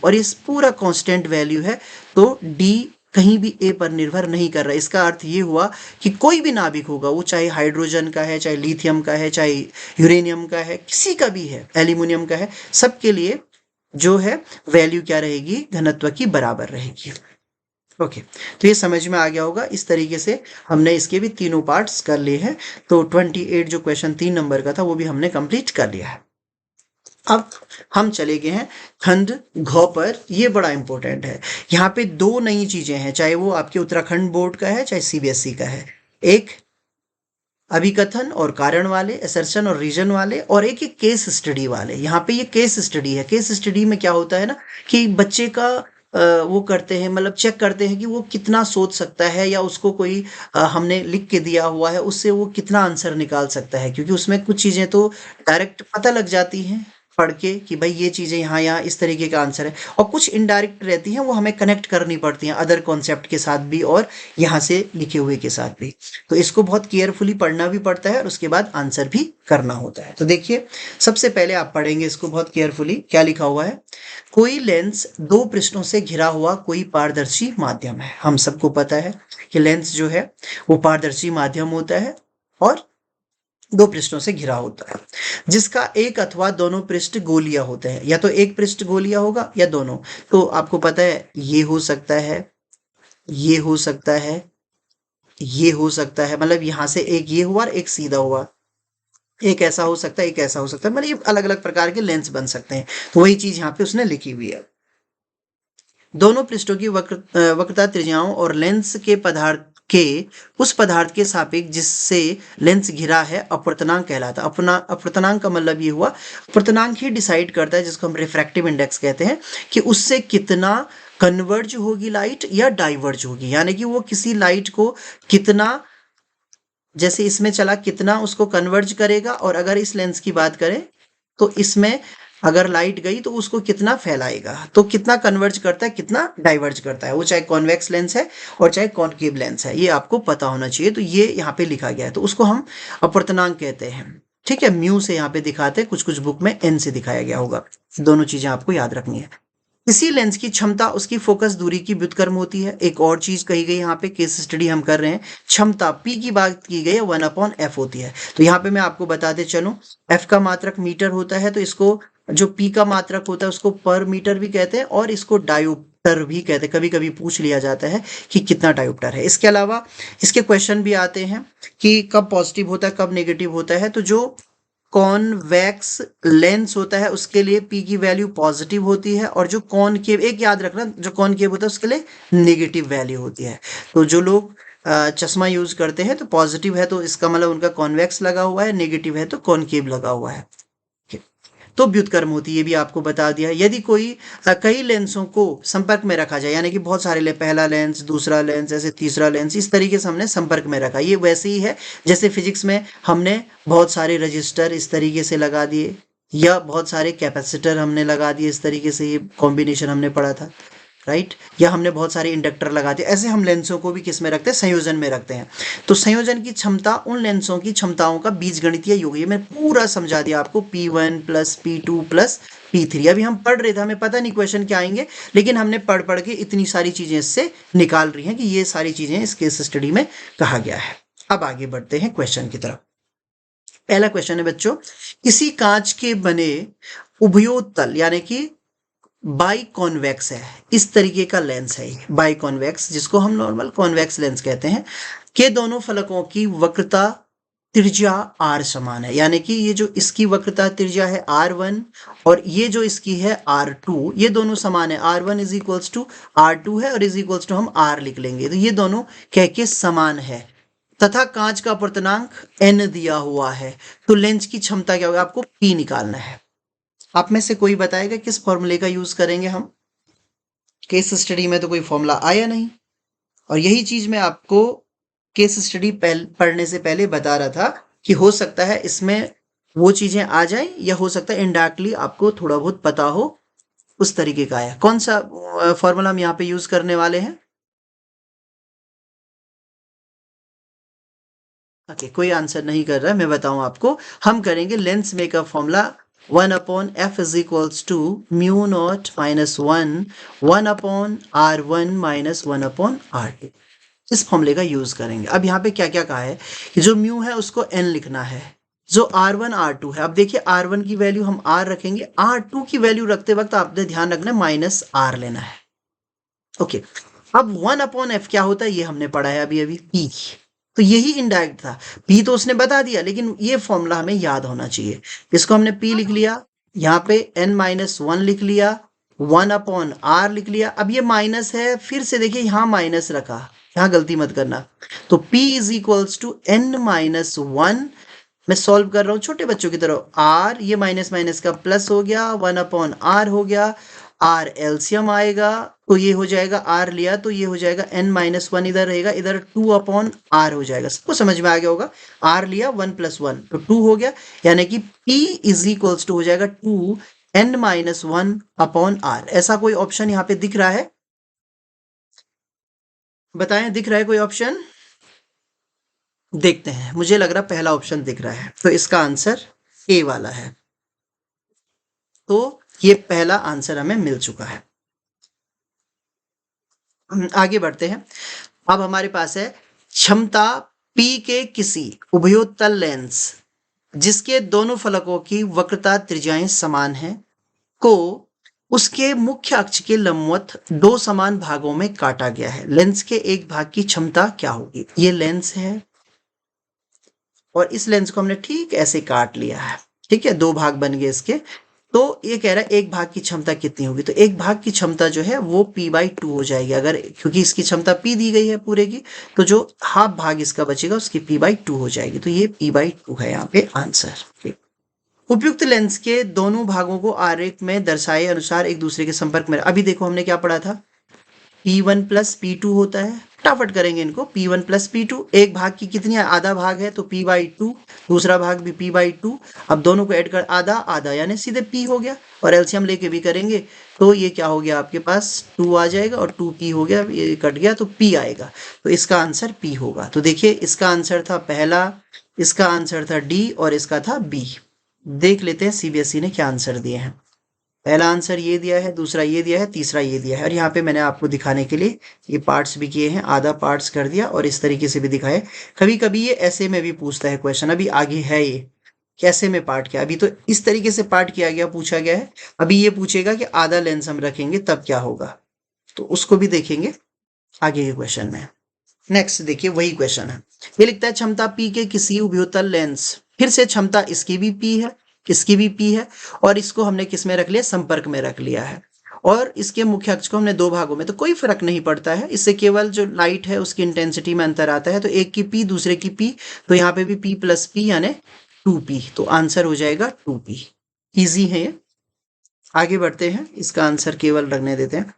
और ये पूरा कांस्टेंट वैल्यू है। तो d कहीं भी a पर निर्भर नहीं कर रहा है। इसका अर्थ ये हुआ कि कोई भी नाभिक होगा, वो चाहे हाइड्रोजन का है, चाहे लिथियम का है, चाहे यूरेनियम का है, किसी का भी है, एल्यूमिनियम का है, सबके लिए जो है वैल्यू क्या रहेगी, घनत्व की बराबर रहेगी। ओके, तो ये समझ में आ गया होगा। इस तरीके से हमने इसके भी तीनों पार्ट्स कर लिए हैं। तो 28 जो क्वेश्चन 3 नंबर का था वो भी हमने कंप्लीट कर लिया है। अब हम चले गए हैं खंड घ पर। ये बड़ा इंपॉर्टेंट है। यहाँ पे दो नई चीजें हैं, चाहे वो आपके उत्तराखंड बोर्ड का है चाहे सीबीएसई का है। एक अभिकथन और कारण वाले, असर्शन और रीजन वाले, और एक केस स्टडी वाले। यहाँ पे ये केस स्टडी है। केस स्टडी में क्या होता है ना कि बच्चे का वो करते हैं, मतलब चेक करते हैं कि वो कितना सोच सकता है, या उसको कोई हमने लिख के दिया हुआ है उससे वो कितना आंसर निकाल सकता है, क्योंकि उसमें कुछ चीजें तो डायरेक्ट पता लग जाती हैं पढ़ के कि भाई ये चीजें यहाँ यहाँ इस तरीके का आंसर है, और कुछ इनडायरेक्ट रहती हैं, वो हमें कनेक्ट करनी पड़ती हैं अदर कॉन्सेप्ट के साथ भी और यहाँ से लिखे हुए के साथ भी। तो इसको बहुत केयरफुली पढ़ना भी पड़ता है और उसके बाद आंसर भी करना होता है। तो देखिए, सबसे पहले आप पढ़ेंगे इसको बहुत केयरफुली। क्या लिखा हुआ है, कोई लेंस दो पृष्ठों से घिरा हुआ कोई पारदर्शी माध्यम है। हम सबको पता है कि लेंस जो है वो पारदर्शी माध्यम होता है और दो पृष्ठों से घिरा होता है, जिसका एक अथवा दोनों पृष्ठ गोलिया होते हैं। या तो एक पृष्ठ गोलिया होगा या दोनों। तो आपको पता है ये हो सकता है, ये हो सकता है, ये हो सकता है, मतलब यहां से एक ये हुआ और एक सीधा हुआ, एक ऐसा हो सकता है, एक ऐसा हो सकता है, मतलब ये अलग अलग प्रकार के लेंस बन सकते हैं। तो वही चीज यहाँ पे उसने लिखी हुई है। दोनों पृष्ठों की वक्रता त्रिज्याओं और लेंस के पदार्थ के उस पदार्थ के सापेक्ष जिससे लेंस घिरा है अपर्तनांक कहलाता है। अपर्तनांक का मतलब ये हुआ, अपर्तनांक ही डिसाइड करता है, जिसको हम रिफ्रैक्टिव इंडेक्स कहते हैं, कि उससे कितना कन्वर्ज होगी लाइट या डाइवर्ज होगी। यानी कि वो किसी लाइट को कितना, जैसे इसमें चला, कितना उसको कन्वर्ज करेगा, और अगर इस लेंस की बात करें तो इसमें अगर लाइट गई तो उसको कितना फैलाएगा। तो कितना कन्वर्ज करता है, कितना डाइवर्ज करता है, वो चाहे कॉन्वेक्स लेंस है और चाहे कॉनकेव लेंस है, ये आपको पता होना चाहिए। तो ये यहाँ पे लिखा गया है, तो उसको हम अपर्तनांक कहते हैं। ठीक है, म्यू से यहाँ पे दिखाते हैं, कुछ कुछ बुक में एन से दिखाया गया होगा। दोनों चीजें आपको याद रखनी है। किसी लेंस की क्षमता उसकी फोकस दूरी की व्युत्क्रम होती है। एक और चीज कही गई यहाँ पे, केस स्टडी हम कर रहे हैं, क्षमता P की बात की गई है, 1/f होती है। तो यहाँ पे मैं आपको बताते चलूं, F का मात्रक मीटर होता है, तो इसको जो P का मात्रक होता है उसको पर मीटर भी कहते हैं, और इसको डायोप्टर भी कहते हैं। कभी कभी पूछ लिया जाता है कि कितना डायोप्टर है। इसके अलावा इसके क्वेश्चन भी आते हैं कि कब पॉजिटिव होता है, कब नेगेटिव होता है। तो जो कॉन्वेक्स लेंस होता है उसके लिए P की वैल्यू पॉजिटिव होती है, और जो कॉनकेव, एक याद रखना, जो कॉनकेव होता है उसके लिए नेगेटिव वैल्यू होती है। तो जो लोग चश्मा यूज करते हैं तो पॉजिटिव है तो इसका मतलब उनका कॉन्वेक्स लगा हुआ है, नेगेटिव है तो कॉनकेव लगा हुआ है। तो व्युत्क्रम होती है, ये भी आपको बता दिया। यदि कोई कई लेंसों को संपर्क में रखा जाए, यानी कि बहुत सारे पहला लेंस, दूसरा लेंस, ऐसे तीसरा लेंस, इस तरीके से हमने संपर्क में रखा। ये वैसे ही है जैसे फिजिक्स में हमने बहुत सारे रजिस्टर इस तरीके से लगा दिए, या बहुत सारे कैपेसिटर हमने लगा दिए इस तरीके से, ये कॉम्बिनेशन हमने पढ़ा था, राइट। या हमने बहुत सारे इंडक्टर लगा दिए। ऐसे हम लेंसों को भी किस में रखते हैं, संयोजन में रखते हैं। तो संयोजन की क्षमता उन लेंसों की क्षमताओं का बीजगणितीय योग, ये मैं पूरा समझा दिया आपको, P1 plus P2 plus P3। अभी हम पढ़ रहे थे, हमें पता नहीं क्वेश्चन क्या आएंगे, लेकिन हमने पढ़ पढ़ के इतनी सारी चीजें इससे निकाल रही हैं कि ये सारी चीजें इस केस स्टडी में कहा गया है। अब आगे बढ़ते हैं क्वेश्चन की तरफ। पहला क्वेश्चन है बच्चों, किसी कांच के बने उभयोतल यानी कि बाई कॉन्वेक्स है, इस तरीके का लेंस है ये बाई कॉन्वेक्स, जिसको हम नॉर्मल कॉन्वेक्स लेंस कहते हैं, के दोनों फलकों की वक्रता त्रिज्या r समान है। यानी कि ये जो इसकी वक्रता त्रिज्या है R1 और ये जो इसकी है R2, ये दोनों समान है। R1 is equals to R2 है और इज इक्वल्स टू हम R लिख लेंगे, तो ये दोनों कह के समान है। तथा कांच का अपर्तनांक n दिया हुआ है, तो लेंस की क्षमता क्या होगी, आपको P निकालना है। आप में से कोई बताएगा किस फॉर्मूले का यूज करेंगे हम? केस स्टडी में तो कोई फॉर्मूला आया नहीं, और यही चीज मैं आपको केस स्टडी पढ़ने से पहले बता रहा था कि हो सकता है इसमें वो चीजें आ जाएं, या हो सकता है इनडायरेक्टली आपको थोड़ा बहुत पता हो, उस तरीके का है। कौन सा फॉर्मूला हम यहाँ पे यूज करने वाले हैं? ओके, कोई आंसर नहीं कर रहा है, मैं बताऊं आपको। हम करेंगे lens maker formula 1/f is equals to mu not minus 1/r1 minus 1/r2, इस फॉर्मूले का यूज करेंगे। अब यहाँ पे क्या क्या कहा है कि जो म्यू है उसको n लिखना है, जो r1 r2 है, अब देखिए r1 की वैल्यू हम r रखेंगे, r2 की वैल्यू रखते वक्त आपने ध्यान रखना है माइनस r लेना है। ओके, अब 1/f क्या होता है ये हमने पढ़ा है अभी अभी, p, तो यही इनडायरेक्ट था। p तो उसने बता दिया, लेकिन ये फॉर्मूला हमें याद होना चाहिए। इसको हमने p लिख लिया, यहाँ पे n-1 लिख लिया, 1/r लिख लिया। अब ये माइनस है, फिर से देखिए यहाँ माइनस रखा, यहाँ गलती मत करना। तो p is equals to n-1, मैं सॉल्व कर रहा हूँ छोटे बच्चों की तरह, r ये माइनस माइनस का प्लस हो गया, 1/r हो गया, r एलसीएम आएगा तो ये हो जाएगा, r लिया तो ये हो जाएगा n-1, इधर रहेगा, इधर 2/r हो जाएगा। सबको समझ में आ गया होगा, r लिया 1+1 तो 2 हो गया, यानी कि p इज इक्वल्स टू हो जाएगा 2n-1/r। ऐसा कोई ऑप्शन यहाँ पे दिख रहा है? बताएं, दिख रहा है कोई ऑप्शन? देखते हैं, मुझे लग रहा पहला ऑप्शन दिख रहा है, तो इसका आंसर ए वाला है। तो ये पहला आंसर हमें मिल चुका है। आगे बढ़ते हैं। अब हमारे पास है क्षमता P के किसी उभयोतल लेंस जिसके दोनों फलकों की वक्रता त्रिज्याएं समान हैं को उसके मुख्य अक्ष के लंबवत दो समान भागों में काटा गया है। लेंस के एक भाग की क्षमता क्या होगी? ये लेंस है और इस लेंस को हमने ठीक ऐसे काट लिया है, ठीक है, दो भाग बन गए इसके। तो ये कह रहा है एक भाग की क्षमता कितनी होगी, तो एक भाग की क्षमता जो है वो P/2 हो जाएगी, अगर क्योंकि इसकी क्षमता P दी गई है पूरे की, तो जो हाफ भाग इसका बचेगा उसकी P/2 हो जाएगी, तो ये P/2 है यहाँ पे आंसर। उपयुक्त लेंस के दोनों भागों को आरेख में दर्शाए अनुसार एक दूसरे के संपर्क में, अभी देखो हमने क्या पढ़ा था, P1 प्लस P2 होता है, फटाफट करेंगे इनको, P1 प्लस P2, एक भाग की कितनी है, आधा भाग है तो P/2, दूसरा भाग भी P/2, अब दोनों को ऐड कर आधा आधा यानी सीधे P हो गया, और एलसीएम लेके भी करेंगे तो ये क्या हो गया आपके पास 2 आ जाएगा, और 2P हो गया, ये कट गया तो P आएगा, तो इसका आंसर P होगा। तो देखिए इसका आंसर था पहला, इसका आंसर था D और इसका था B। देख लेते हैं सीबीएसई ने क्या आंसर दिए हैं। पहला आंसर ये दिया है, दूसरा ये दिया है, तीसरा ये दिया है, और यहाँ पे मैंने आपको दिखाने के लिए ये पार्ट्स भी किए हैं, आधा पार्ट्स कर दिया और इस तरीके से भी दिखाए। कभी कभी ये ऐसे में भी पूछता है क्वेश्चन, अभी आगे है ये कैसे में पार्ट किया, अभी तो इस तरीके से पार्ट किया गया, पूछा गया है, अभी ये पूछेगा कि आधा लेंस हम रखेंगे तब क्या होगा, तो उसको भी देखेंगे आगे के क्वेश्चन में। नेक्स्ट देखिए वही क्वेश्चन है, ये लिखता है क्षमता P के किसी उभयोतल लेंस, फिर से क्षमता इसकी भी P है, इसकी भी P है, और इसको हमने किस में रख लिया, संपर्क में रख लिया है, और इसके मुख्य अक्ष को हमने दो भागों में, तो कोई फर्क नहीं पड़ता है, इससे केवल जो लाइट है उसकी इंटेंसिटी में अंतर आता है, तो एक की P दूसरे की P, तो यहाँ पे भी P+P यानी 2P, तो आंसर हो जाएगा 2P। इजी है ये। आगे बढ़ते हैं, इसका आंसर केवल रखने देते हैं,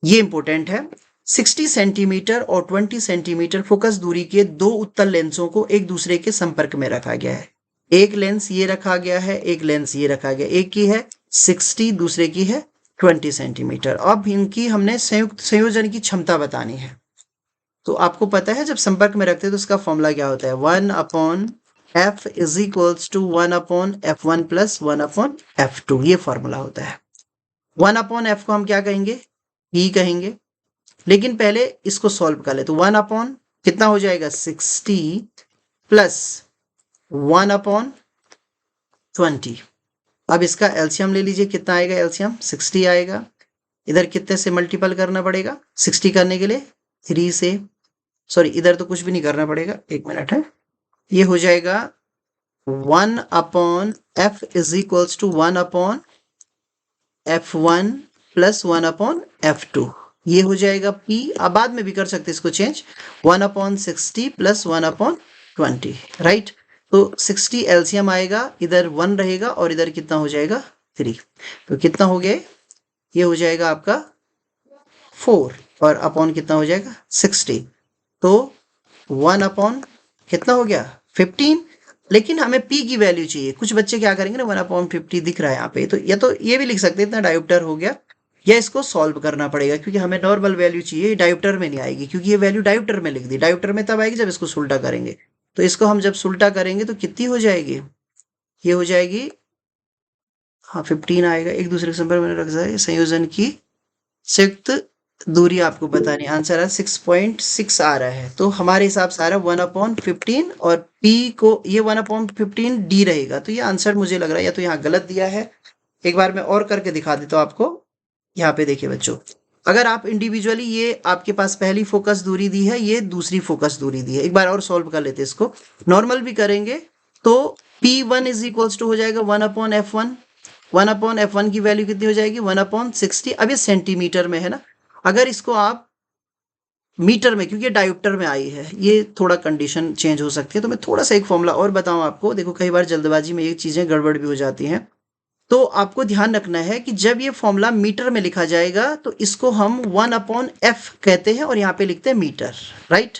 ये इंपॉर्टेंट है। 60 सेंटीमीटर और 20 सेंटीमीटर फोकस दूरी के दो उत्तल लेंसों को एक दूसरे के संपर्क में रखा गया है। एक लेंस ये रखा गया है, एक लेंस ये रखा गया, एक की है 60, दूसरे की है 20 सेंटीमीटर। अब इनकी हमने संयुक्त संयोजन की क्षमता बतानी है। तो आपको पता है जब संपर्क में रखते हैं तो इसका फॉर्मूला क्या होता है, 1/f is equals to 1/f1 plus 1/f2, ये फॉर्मूला होता है। 1/f को हम क्या कहेंगे, e कहेंगे। लेकिन पहले इसको सॉल्व कर ले, तो 1/ कितना हो जाएगा 60 प्लस 1/20। अब इसका एलसीएम ले लीजिए, कितना आएगा एलसीएम, 60 आएगा। इधर कितने से मल्टीपल करना पड़ेगा 60 करने के लिए, 3 से, सॉरी इधर तो कुछ भी नहीं करना पड़ेगा, 1 मिनट है। ये हो जाएगा 1/f is equals to 1/f1 plus 1/f2, ये हो जाएगा p। अब बाद में भी कर सकते इसको चेंज, 1/60 प्लस 1/20, राइट। तो 60 एलसीएम आएगा, इधर 1 रहेगा और इधर कितना हो जाएगा 3, तो कितना हो गया, ये हो जाएगा आपका 4 और अपॉन कितना हो जाएगा 60, तो 1/ कितना हो गया 15। लेकिन हमें p की वैल्यू चाहिए। कुछ बच्चे क्या करेंगे ना, 1/50 दिख रहा है यहाँ पे, तो ये भी लिख सकते हैं, इतना डायोप्टर हो गया, या इसको सॉल्व करना पड़ेगा क्योंकि हमें नॉर्मल वैल्यू चाहिए, डायोप्टर में नहीं आएगी क्योंकि ये वैल्यू डायोप्टर में लिख दी। डायोप्टर में तब आएगी जब इसको सुल्टा करेंगे, तो इसको हम जब सुल्टा करेंगे तो कितनी हो जाएगी, ये हो जाएगी, हाँ 15 आएगा। एक दूसरे के संपर्क में रख जाए, संयोजन की संयुक्त दूरी आपको बतानी, आंसर है 6.6 आ रहा है। तो हमारे हिसाब से आ रहा है 1/15 और p को ये 1/15 d रहेगा, तो ये आंसर मुझे लग रहा है या तो यहाँ गलत दिया है। एक बार मैं और करके दिखा देता हूँ आपको। यहाँ पे देखिए बच्चों, अगर आप इंडिविजुअली, ये आपके पास पहली फोकस दूरी दी है, ये दूसरी फोकस दूरी दी है, एक बार और सॉल्व कर लेते हैं इसको। नॉर्मल भी करेंगे तो p1 इज इक्वल्स टू हो जाएगा 1/f1। 1/f1 की वैल्यू कितनी हो जाएगी 1/60। अब ये सेंटीमीटर में है ना, अगर इसको आप मीटर में, क्योंकि डायोप्टर में आई है, ये थोड़ा कंडीशन चेंज हो सकती है। तो मैं थोड़ा सा एक फॉर्मूला और बताऊं आपको, देखो कई बार जल्दबाजी में ये चीजें गड़बड़ भी हो जाती हैं। तो आपको ध्यान रखना है कि जब ये फॉर्मूला मीटर में लिखा जाएगा तो इसको हम 1/f कहते हैं और यहाँ पे लिखते हैं मीटर, राइट।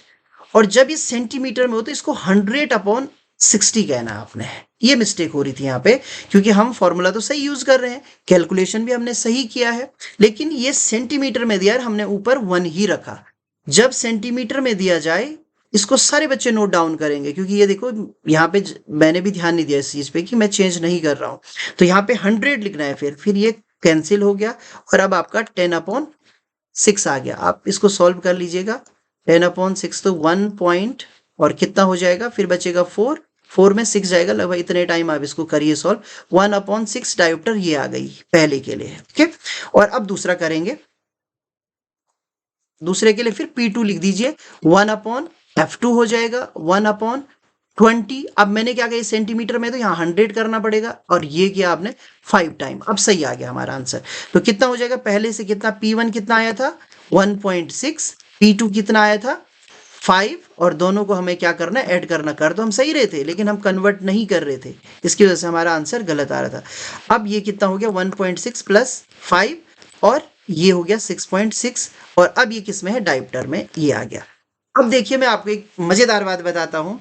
और जब ये सेंटीमीटर में हो तो इसको 100/60 कहना है आपने। ये मिस्टेक हो रही थी यहाँ पे, क्योंकि हम फॉर्मूला तो सही यूज कर रहे हैं, कैलकुलेशन भी हमने सही किया है, लेकिन ये सेंटीमीटर में दिया है, हमने ऊपर 1 ही रखा। जब सेंटीमीटर में दिया जाए, इसको सारे बच्चे नोट डाउन करेंगे, क्योंकि ये देखो यहाँ पे मैंने भी ध्यान नहीं दिया इस चीज पे कि मैं चेंज नहीं कर रहा हूँ। तो यहाँ पे 100 लिखना है, फिर ये कैंसिल हो गया और अब आपका 10/6 आ गया। आप इसको सॉल्व कर लीजिएगा, 10/6 तो 1 पॉइंट और कितना हो जाएगा, फिर बचेगा 4 में 6 जाएगा, लगभग इतने टाइम आप इसको करिए सॉल्व। 1/6 डायोप्टर ये आ गई पहले के लिए, ठीक है। और अब दूसरा करेंगे, दूसरे के लिए फिर P2 लिख दीजिए, 1/f2 हो जाएगा 1/20। अब मैंने क्या किया, सेंटीमीटर में तो यहाँ 100 करना पड़ेगा और ये किया आपने 5 टाइम। अब सही आ गया हमारा आंसर। तो कितना हो जाएगा, पहले से कितना, P1 कितना आया था 1.6, P2 कितना आया था 5, और दोनों को हमें क्या करना है, ऐड करना। कर तो हम सही रहे थे लेकिन हम कन्वर्ट नहीं कर रहे थे, इसकी वजह से हमारा आंसर गलत आ रहा था। अब ये कितना हो गया 1.6 प्लस 5 और ये हो गया 6.6, और अब ये किस में है, डायोप्टर में ये आ गया। अब देखिए मैं आपको एक मजेदार बात बताता हूं,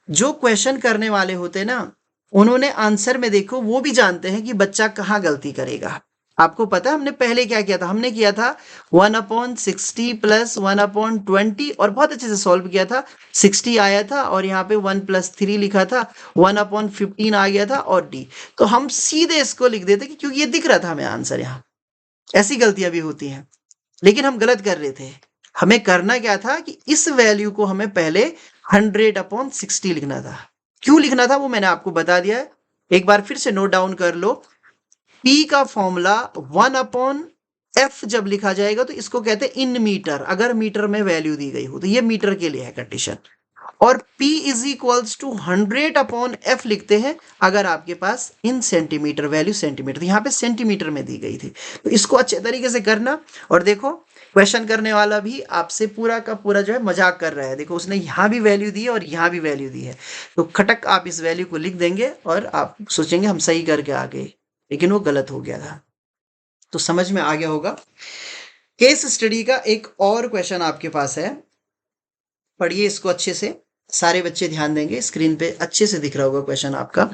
जो क्वेश्चन करने वाले होते हैं ना, उन्होंने आंसर में देखो वो भी जानते हैं कि बच्चा कहाँ गलती करेगा। आपको पता है हमने पहले क्या किया था, हमने किया था 1/60 प्लस 1/20 और बहुत अच्छे से सॉल्व किया था। 60 आया था और यहाँ पे 1 + 3 लिखा था, 1/15 आ गया था और d। तो हम सीधे इसको लिख देते कि क्योंकि ये दिख रहा था हमें आंसर। यहाँ ऐसी गलतियां भी होती हैं, लेकिन हम गलत कर रहे थे। हमें करना क्या था कि इस वैल्यू को हमें पहले 100/60 लिखना था। क्यों लिखना था वो मैंने आपको बता दिया है, एक बार फिर से नोट डाउन कर लो। P का फॉर्मूला 1/f जब लिखा जाएगा तो इसको कहते हैं इन मीटर, अगर मीटर में वैल्यू दी गई हो तो ये मीटर के लिए है कंडीशन। और P is equals to 100/f लिखते हैं अगर आपके पास इन सेंटीमीटर वैल्यू सेंटीमीटर, यहाँ पे सेंटीमीटर में दी गई थी। तो इसको अच्छे तरीके से करना और देखो क्वेश्चन करने वाला भी आपसे पूरा का पूरा जो है मजाक कर रहा है, देखो उसने यहाँ भी वैल्यू दी है और यहाँ भी वैल्यू दी है, तो खटक आप इस वैल्यू को लिख देंगे और आप सोचेंगे हम सही करके आ गए, लेकिन वो गलत हो गया था। तो समझ में आ गया होगा। केस स्टडी का एक और क्वेश्चन आपके पास है, पढ़िए इसको अच्छे से, सारे बच्चे ध्यान देंगे, स्क्रीन पे अच्छे से दिख रहा होगा क्वेश्चन आपका।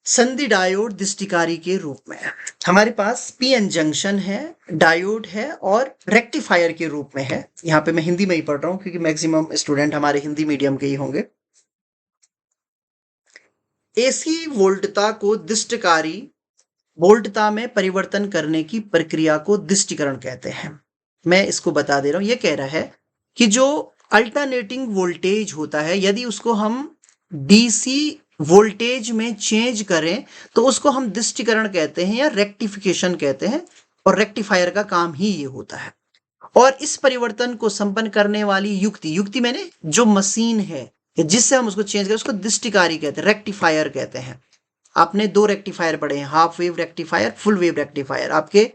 संधि डायोड दृष्टिकारी के रूप में हमारे पास पीएन जंक्शन है, डायोड है और रेक्टिफायर के रूप में है। यहाँ पे मैं हिंदी में ही पढ़ रहा हूँ क्योंकि मैक्सिमम स्टूडेंट हमारे हिंदी मीडियम के ही होंगे। एसी वोल्टता को दृष्टिकारी वोल्टता में परिवर्तन करने की प्रक्रिया को दृष्टिकरण कहते हैं। मैं इसको बता दे रहा हूं, ये कह रहा है कि जो अल्टरनेटिंग वोल्टेज होता है, यदि उसको हम डीसी वोल्टेज में चेंज करें तो उसको हम दृष्टिकरण कहते हैं या रेक्टिफिकेशन कहते हैं, और रेक्टिफायर का काम ही ये होता है। और इस परिवर्तन को संपन्न करने वाली युक्ति मैंने जो मशीन है जिससे हम उसको चेंज करें उसको दृष्टिकारी कहते हैं, रेक्टिफायर कहते हैं। आपने दो रेक्टिफायर पढ़े हैं, half wave rectifier, full wave rectifier. आपके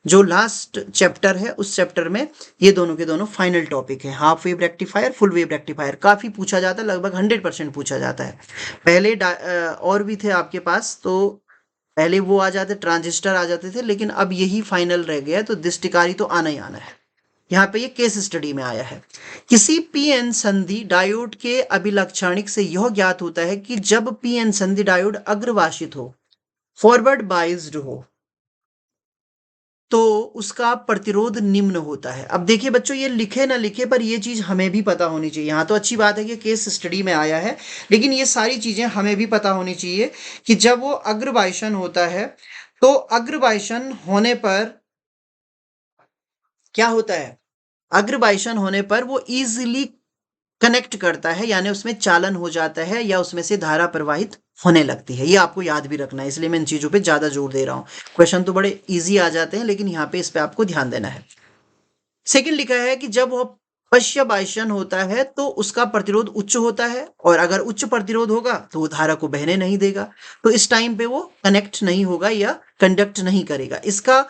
जो लास्ट चैप्टर है उस चैप्टर में ये दोनों के दोनों फाइनल टॉपिक है, half wave rectifier, full wave rectifier. काफी पूछा जाता है, लगभग 100% पूछा जाता है। पहले और भी थे आपके पास, तो पहले वो आ जाते, ट्रांजिस्टर आ जाते थे, लेकिन अब यही फाइनल रह गया है, तो दृष्टिकारी तो आना ही आना है। यहाँ पे ये केस स्टडी में आया है। किसी पीएन संधि डायोड के अभिलक्षणिक से यह ज्ञात होता है कि जब पीएन संधि डायोड अग्रभाषित हो, फॉरवर्ड बाइज्ड हो, तो उसका प्रतिरोध निम्न होता है। अब देखिए बच्चों, ये लिखे ना लिखे पर ये चीज हमें भी पता होनी चाहिए। यहाँ तो अच्छी बात है कि केस स्टडी में आया है, लेकिन ये सारी चीजें हमें भी पता होनी चाहिए कि जब वो अग्रभाषण होता है तो अग्रभाषण होने पर क्या होता है, अग्रभाषण होने पर वो इजीली कनेक्ट करता है, यानी उसमें चालन हो जाता है या उसमें से धारा प्रवाहित होने लगती है। ये आपको याद भी रखना है, इसलिए मैं इन चीजों पे ज्यादा जोर दे रहा हूं। क्वेश्चन तो बड़े इजी आ जाते हैं, लेकिन यहाँ पे इस पे आपको ध्यान देना है। सेकंड लिखा है कि जब वह पश्यभाषण होता है तो उसका प्रतिरोध उच्च होता है, और अगर उच्च प्रतिरोध होगा तो वो धारा को बहने नहीं देगा, तो इस टाइम पे वो कनेक्ट नहीं होगा या कंडक्ट नहीं करेगा। इसका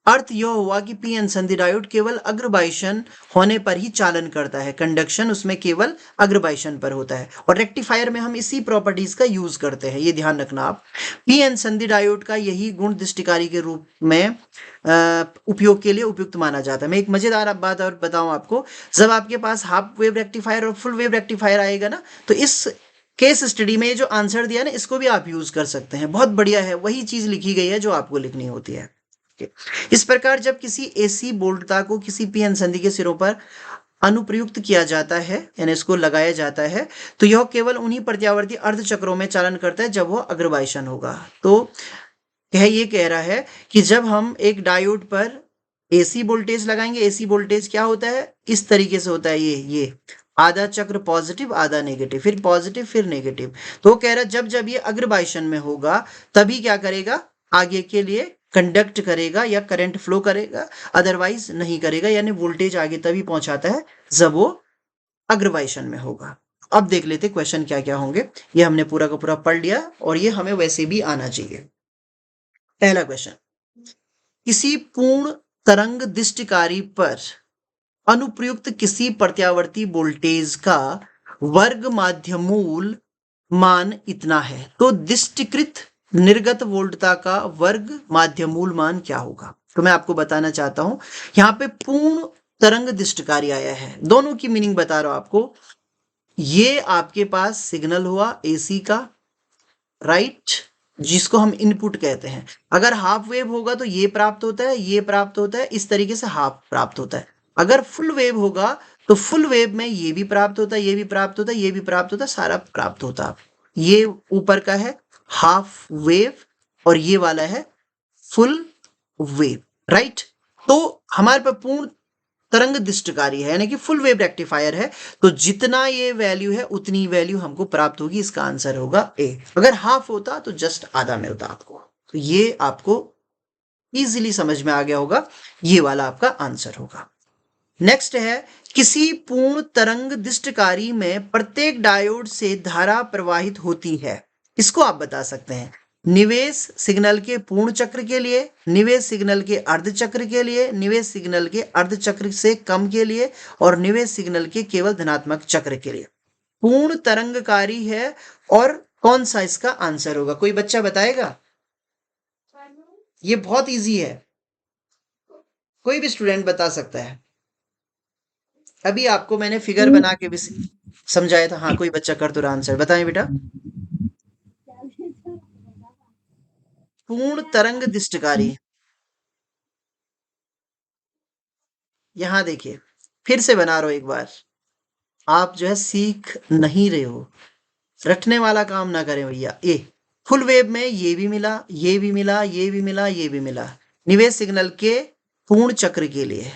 अर्थ यह हुआ कि पीएन संधि डायोड केवल अग्रभाषण होने पर ही चालन करता है, कंडक्शन उसमें केवल अग्रभाषण पर होता है। और रेक्टिफायर में हम इसी प्रॉपर्टीज का यूज करते हैं, ये ध्यान रखना आप। पीएन संधि डायोड का यही गुण दृष्टिकारी के रूप में उपयोग के लिए उपयुक्त माना जाता है। मैं एक मजेदार बात और बताऊं आपको, जब आपके पास हाफ वेव रेक्टिफायर और फुल वेव रेक्टिफायर आएगा ना, तो इस केस स्टडी में जो आंसर दिया ना, इसको भी आप यूज कर सकते हैं। बहुत बढ़िया है, वही चीज लिखी गई है जो आपको लिखनी होती है। इस प्रकार जब किसी एसी वोल्टता को किसी पीएन संधि के सिरों पर अनुप्रयुक्त किया जाता है, यानी इसको लगाया जाता है, तो यह केवल उन्हीं प्रत्यावर्ती अर्धचक्रों में चालन करता है जब वह अग्रभाषण होगा। तो ये कह रहा है कि जब हम एक डायोड पर एसी वोल्टेज लगाएंगे, एसी वोल्टेज क्या होता है, इस तरीके से होता है, ये आधा चक्र पॉजिटिव आधा नेगेटिव, फिर पॉजिटिव फिर नेगेटिव। तो कह रहा है जब जब ये अग्रभाषण में होगा तभी क्या करेगा, आगे के लिए कंडक्ट करेगा या करंट फ्लो करेगा, अदरवाइज नहीं करेगा, यानी वोल्टेज आगे तभी पहुंचाता है जब वो अग्रभाषण में होगा। अब देख लेते क्वेश्चन क्या क्या होंगे। ये हमने पूरा का पूरा पढ़ लिया और ये हमें वैसे भी आना चाहिए। पहला क्वेश्चन, किसी पूर्ण तरंग दृष्टिकारी पर अनुप्रयुक्त किसी प्रत्यावर्ती वोल्टेज का वर्ग माध्यमूल मान इतना है, तो दृष्टिकृत निर्गत वोल्टता का वर्ग माध्यमूल मान क्या होगा। तो मैं आपको बताना चाहता हूं, यहाँ पे पूर्ण तरंग दृष्टिकारी आया है, दोनों की मीनिंग बता रहा हूं आपको। ये आपके पास सिग्नल हुआ एसी का, राइट, जिसको हम इनपुट कहते हैं। अगर हाफ वेव होगा तो ये प्राप्त होता है, ये प्राप्त होता है, इस तरीके से हाफ प्राप्त होता है। अगर फुल वेव होगा तो फुल वेव में ये भी प्राप्त होता है, ये भी प्राप्त होता है, ये भी प्राप्त होता है, सारा प्राप्त होता है। ये ऊपर का है हाफ वेव और ये वाला है फुल वेव, राइट। तो हमारे पास पूर्ण तरंग दृष्टिकारी है, यानी कि फुल वेव रेक्टिफायर है, तो जितना ये वैल्यू है उतनी वैल्यू हमको प्राप्त होगी। इसका आंसर होगा ए। अगर हाफ होता तो जस्ट आधा मिलता आपको। तो ये आपको इजीली समझ में आ गया होगा, ये वाला आपका आंसर होगा। नेक्स्ट है, किसी पूर्ण तरंग दृष्टिकारी में प्रत्येक डायोड से धारा प्रवाहित होती है, इसको आप बता सकते हैं। निवेश सिग्नल के पूर्ण चक्र के लिए, निवेश सिग्नल के अर्ध चक्र के लिए, निवेश सिग्नल के अर्ध चक्र से कम के लिए और निवेश सिग्नल के केवल धनात्मक चक्र के लिए। पूर्ण तरंगकारी है और कौन सा इसका आंसर होगा? कोई बच्चा बताएगा? ये बहुत इजी है, कोई भी स्टूडेंट बता सकता है। अभी आपको मैंने फिगर बना के भी समझाया था। हाँ, कोई बच्चा कर तो रहा आंसर, बताएं बेटा। पूर्ण तरंग दिष्टकारी। यहां देखिए, फिर से बना रहा हूं एक बार। आप जो है सीख नहीं रहे हो, रटने वाला काम ना करें भैया। ए फुल वेव में ये भी मिला, ये भी मिला, ये भी मिला, ये भी मिला, निवेश सिग्नल के पूर्ण चक्र के लिए।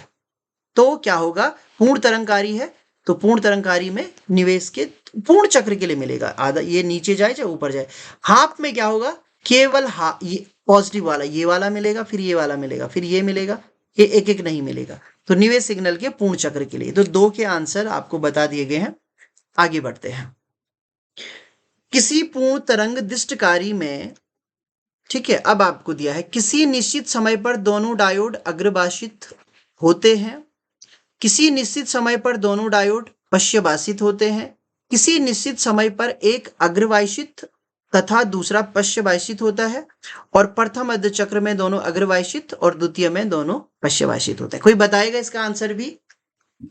तो क्या होगा? पूर्ण तरंगकारी है तो पूर्ण तरंगकारी में निवेश के पूर्ण चक्र के लिए मिलेगा आधा, ये नीचे जाए चाहे ऊपर जाए। हाफ में क्या होगा? केवल ये पॉजिटिव वाला, ये वाला मिलेगा, फिर ये वाला मिलेगा, फिर ये मिलेगा, ये एक एक नहीं मिलेगा। तो निवेश सिग्नल के पूर्ण चक्र के लिए तो 2 के आंसर आपको बता दिए गए हैं। आगे बढ़ते हैं। किसी पूर्ण तरंग दिष्टकारी में, ठीक है, अब आपको दिया है किसी निश्चित समय पर दोनों डायोड अग्रभाषित होते हैं, किसी निश्चित समय पर दोनों डायोड पश्यभाषित होते हैं, किसी निश्चित समय पर एक अग्रभाषित तथा दूसरा पश्यभाषित होता है और प्रथम अर्ध चक्र में दोनों अग्रभाषित और द्वितीय में दोनों पश्यभाषित होते हैं। कोई बताएगा इसका आंसर भी?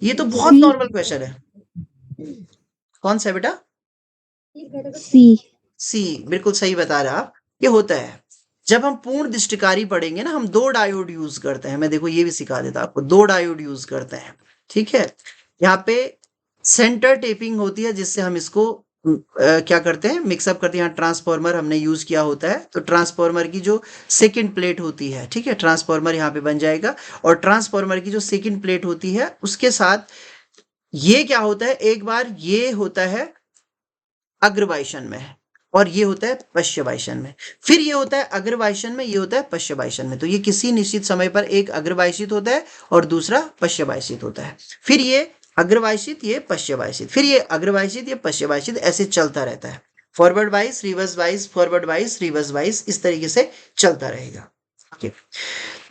ये तो बहुत नॉर्मल क्वेश्चन है। कौन सा बेटा? सी बिल्कुल सही बता रहा आप। ये होता है जब हम पूर्ण दिष्टकारी पढ़ेंगे ना, हम 2 डायोड यूज करते हैं। मैं देखो ये भी सिखा देता आपको, 2 डायोड यूज करते हैं, ठीक है। यहाँ पे सेंटर टेपिंग होती है जिससे हम इसको क्या करते हैं, मिक्सअप करते हैं। यहाँ ट्रांसफॉर्मर हमने यूज किया होता है, तो ट्रांसफॉर्मर की जो सेकंड प्लेट होती है, ठीक है, ट्रांसफॉर्मर यहाँ पे बन जाएगा और ट्रांसफॉर्मर की जो सेकंड प्लेट होती है उसके साथ ये क्या होता है, एक बार ये होता है अग्रवाइशन में और ये होता है पश्यवाइशन में, फिर ये होता है अग्रवाइशन में, ये होता है पश्यवाइशन में। तो ये किसी निश्चित समय पर एक अग्रवाइशित होता है और दूसरा पश्यवाइशित होता है, फिर ये अग्रवाइशित, ये पश्यवाइशित, फिर ये अग्रवाइशित, ये पश्यवाइशित, ऐसे चलता रहता है। Forward wise, reverse wise, forward wise, reverse wise, इस तरीके से चलता रहेगा। ओके,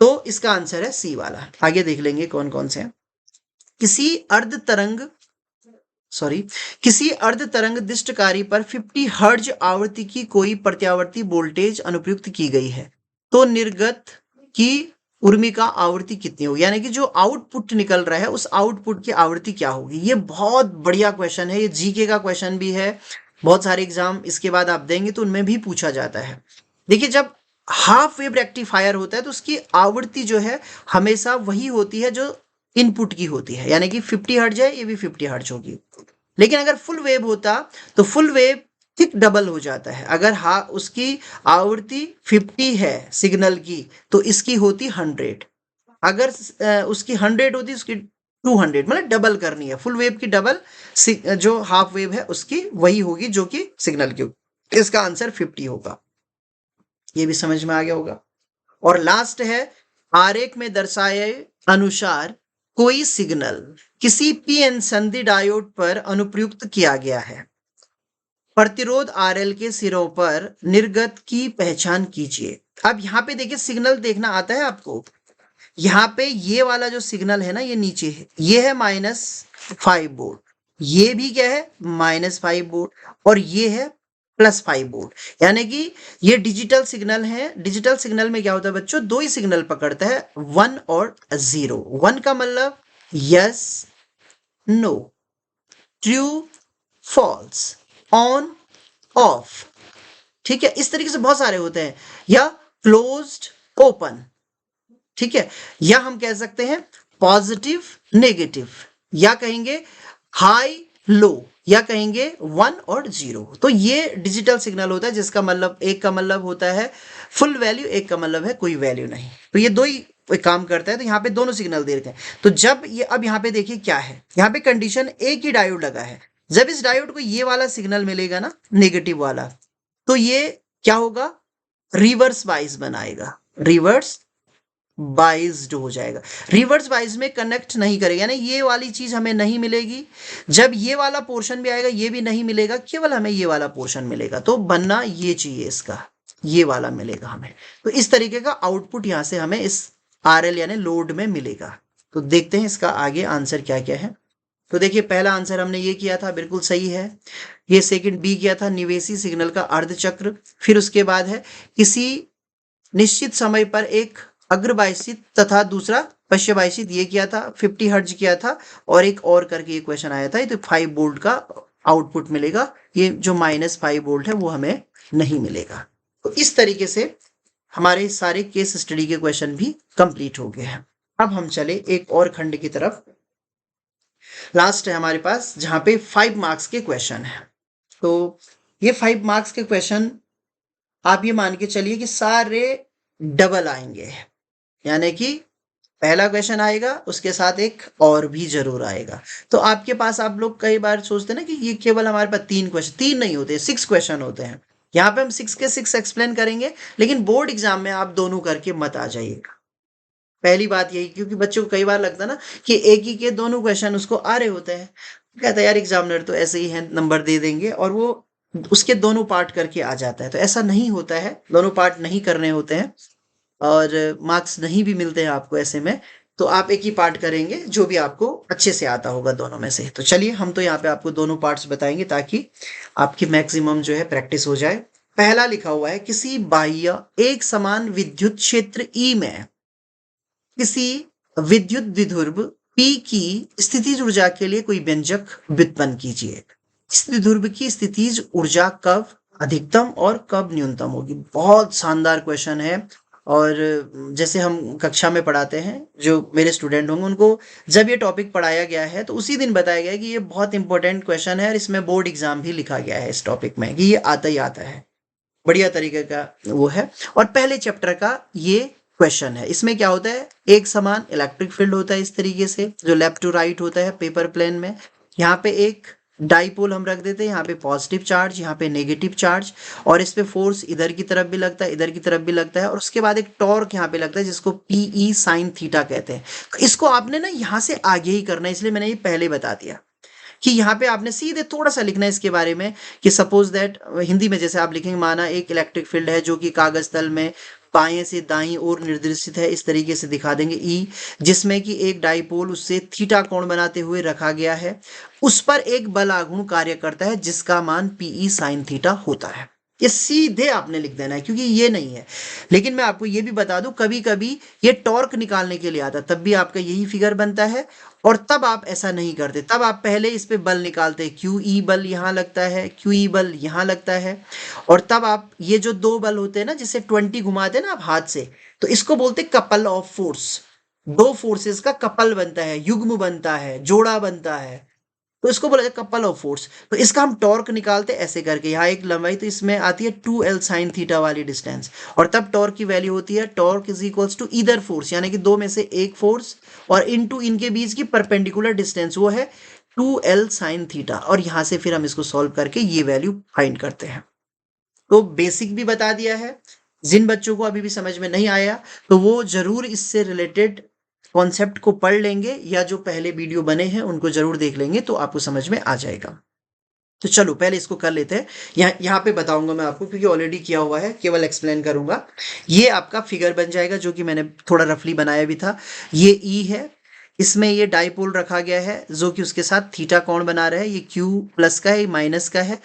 तो इसका आंसर है सी वाला। आगे देख लेंगे कौन कौन से हैं। किसी अर्ध तरंग दिष्टकारी पर 50 हर्ट्ज आवृत्ति की कोई प्रत्यावर्ती वोल्टेज अनुप्रयुक्त की गई है, तो निर्गत की उर्मिका आवृत्ति कितनी होगी? यानी कि जो आउटपुट निकल रहा है उस आउटपुट की आवृत्ति क्या होगी? ये बहुत बढ़िया क्वेश्चन है, ये जीके का क्वेश्चन भी है। बहुत सारे एग्जाम इसके बाद आप देंगे तो उनमें भी पूछा जाता है। देखिए, जब हाफ वेव रेक्टिफायर होता है तो उसकी आवृत्ति जो है हमेशा वही होती है जो इनपुट की होती है, यानी कि 50 हर्ट्ज है, ये भी 50 हर्ट्ज होगी। लेकिन अगर फुल वेव होता तो फुल वेव ठीक डबल हो जाता है। अगर उसकी आवृत्ति 50 है सिग्नल की तो इसकी होती 100, अगर उसकी 100 होती उसकी 200, मतलब डबल करनी है। फुल वेव की डबल जो हाफ वेव है उसकी वही होगी जो कि सिग्नल की होगी। इसका आंसर 50 होगा। ये भी समझ में आ गया होगा। और लास्ट है, आरेख में दर्शाए अनुसार कोई सिग्नल किसी पीएन संधि डायोड पर अनुप्रयुक्त किया गया है, प्रतिरोध आरएल के सिरों पर निर्गत की पहचान कीजिए। अब यहाँ पे देखिए, सिग्नल देखना आता है आपको। यहाँ पे ये वाला जो सिग्नल है ना, ये नीचे है, ये है -5 वोल्ट, ये भी क्या है -5 वोल्ट, और ये है +5 वोल्ट। यानी कि ये डिजिटल सिग्नल है। डिजिटल सिग्नल में क्या होता है बच्चों, 2 ही सिग्नल पकड़ता है, 1 और 0। 1 का मतलब yes, no, true, false, on, off, ठीक है। इस तरीके से बहुत सारे होते हैं, या क्लोज्ड, ओपन, ठीक है। या हम कह सकते हैं पॉजिटिव, नेगेटिव, या कहेंगे हाई, लो, या कहेंगे 1 और 0। तो ये डिजिटल सिग्नल होता है, जिसका मतलब, एक का मतलब होता है फुल वैल्यू, एक का मतलब है कोई वैल्यू नहीं। तो ये 2 ही काम करता है। तो यहाँ पे दोनों सिग्नल दे रखे हैं। तो जब ये, अब यहाँ पे देखिए क्या है, यहाँ पे कंडीशन एक ही डायोड लगा है। जब इस डायोड को ये वाला सिग्नल मिलेगा ना, नेगेटिव वाला, तो ये क्या होगा, रिवर्स बाइस बनाएगा, रिवर्स बाइज्ड हो जाएगा। रिवर्स बाइज में कनेक्ट नहीं करेगा, यानी ये वाली चीज हमें नहीं मिलेगी। जब ये वाला पोर्शन भी आएगा ये भी नहीं मिलेगा, केवल हमें ये वाला पोर्शन मिलेगा। तो बनना ये चाहिए इसका, ये वाला मिलेगा हमें। तो इस तरीके का आउटपुट यहाँ से हमें इस RL यानी लोड में मिलेगा। तो देखते हैं इसका आगे आंसर क्या क्या है। तो देखिए पहला आंसर हमने ये किया था, बिल्कुल सही है। ये सेकंड बी किया था, निवेशी सिग्नल का अर्धचक्र। फिर उसके बाद है किसी निश्चित समय पर एक अग्रवाइशित तथा दूसरा पश्चवाइशित, ये किया था 50 हर्ट्ज किया था। और एक और करके ये क्वेश्चन आया था, ये तो 5 वोल्ट का आउटपुट मिलेगा, ये जो -5 वोल्ट है वो हमें नहीं मिलेगा। तो इस तरीके से हमारे सारे केस स्टडी के क्वेश्चन भी कंप्लीट हो गए हैं। अब हम चले एक और खंड की तरफ, लास्ट है हमारे पास, जहां पे 5 मार्क्स के क्वेश्चन है। तो ये 5 मार्क्स के क्वेश्चन आप ये मान के चलिए कि सारे डबल आएंगे, यानी कि पहला क्वेश्चन आएगा उसके साथ एक और भी जरूर आएगा। तो आपके पास, आप लोग कई बार सोचते हैं ना कि ये केवल हमारे पास 3 क्वेश्चन, 3 नहीं होते, 6 क्वेश्चन होते हैं। यहाँ पे हम 6 के 6 एक्सप्लेन करेंगे, लेकिन बोर्ड एग्जाम में आप दोनों करके मत आ जाइएगा। पहली बात यही, क्योंकि बच्चों को कई बार लगता है ना कि एक ही के दोनों क्वेश्चन उसको आ रहे होते हैं, कहता है यार एग्जामिनर तो ऐसे ही है, नंबर दे देंगे, और वो उसके दोनों पार्ट करके आ जाता है। तो ऐसा नहीं होता है, दोनों पार्ट नहीं करने होते हैं और मार्क्स नहीं भी मिलते हैं आपको ऐसे में। तो आप एक ही पार्ट करेंगे जो भी आपको अच्छे से आता होगा दोनों में से। तो चलिए हम तो यहाँ पे आपको दोनों पार्ट्स बताएंगे ताकि आपकी मैक्सिमम जो है प्रैक्टिस हो जाए। पहला लिखा हुआ है, किसी बाह्य एक समान विद्युत क्षेत्र ई में किसी विद्युत द्विध्रुव P की स्थितिज ऊर्जा के लिए कोई व्यंजक व्युत्पन्न कीजिए। इस द्विध्रुव की स्थितिज ऊर्जा कब अधिकतम और कब न्यूनतम होगी। बहुत शानदार क्वेश्चन है, और जैसे हम कक्षा में पढ़ाते हैं, जो मेरे स्टूडेंट होंगे उनको जब ये टॉपिक पढ़ाया गया है तो उसी दिन बताया गया है कि ये बहुत इंपॉर्टेंट क्वेश्चन है, और इसमें बोर्ड एग्जाम भी लिखा गया है इस टॉपिक में कि ये आता ही आता है। बढ़िया तरीके का वो है। और पहले चैप्टर का ये क्वेश्चन है। इसमें क्या होता है, एक समान इलेक्ट्रिक फील्ड होता है इस तरीके से, जो लेफ्ट टू राइट होता है पेपर प्लेन में। यहाँ पे एक डाइपोल हम रख देते हैं, यहाँ पे पॉजिटिव चार्ज, यहाँ पे नेगेटिव चार्ज, और इस पे फोर्स इधर की तरफ भी लगता है, इधर की तरफ भी लगता है, और उसके बाद एक टॉर्क यहाँ पे लगता है जिसको PE साइन थीटा कहते हैं। तो इसको आपने ना यहाँ से आगे ही करना है, इसलिए मैंने ये पहले बता दिया कि यहाँ पे आपने सीधे थोड़ा सा लिखना है इसके बारे में कि सपोज दैट, हिंदी में जैसे आप लिखेंगे, माना एक इलेक्ट्रिक फील्ड है जो कि कागज तल में बाएं से दाईं ओर निर्देशित है, इस तरीके से दिखा देंगे ई, जिसमें कि एक डाइपोल उससे थीटा कोण बनाते हुए रखा गया है, उस पर एक बल आघूर्ण कार्य करता है जिसका मान PE साइन थीटा होता है। ये सीधे आपने लिख देना है, क्योंकि ये नहीं है। लेकिन मैं आपको ये भी बता दूं, कभी कभी ये टॉर्क निकालने के लिए आता है, तब भी आपका यही फिगर बनता है, और तब आप ऐसा नहीं करते, तब आप पहले इस पे बल निकालते हैं, QE बल यहाँ लगता है, QE बल यहाँ लगता है, और तब आप ये जो दो बल होते हैं ना, जिसे 20 घुमाते हैं ना आप हाथ से, तो इसको बोलते हैं कपल ऑफ फोर्स। दो फोर्सेस का कपल बनता है, युग्म बनता है, जोड़ा बनता है, तो इसको बोला जाता है कपल ऑफ फोर्स। तो इसका हम टॉर्क निकालते हैं ऐसे करके, यहाँ एक लंबाई, तो इसमें आती है 2L साइन थीटा वाली डिस्टेंस, और तब टॉर्क की वैल्यू होती है torque is equals to either force, यानी कि दो में से एक फोर्स, और इनटू इनके बीच की परपेंडिकुलर डिस्टेंस, वो है 2L साइन थीटा। और यहाँ से फिर हम इसको सॉल्व करके ये वैल्यू फाइंड करते हैं। तो बेसिक भी बता दिया है। जिन बच्चों को अभी भी समझ में नहीं आया तो वो जरूर इससे रिलेटेड कॉन्सेप्ट को पढ़ लेंगे, या जो पहले वीडियो बने हैं उनको जरूर देख लेंगे, तो आपको समझ में आ जाएगा। तो चलो पहले इसको कर लेते हैं। यहाँ पे बताऊंगा मैं आपको, क्योंकि ऑलरेडी किया हुआ है, केवल एक्सप्लेन करूंगा। ये आपका फिगर बन जाएगा, जो कि मैंने थोड़ा रफली बनाया भी था। ये E है, इसमें ये डाइपोल रखा गया है जो कि उसके साथ थीटा कोण बना रहा है, ये Q प्लस का है, ये माइनस का है,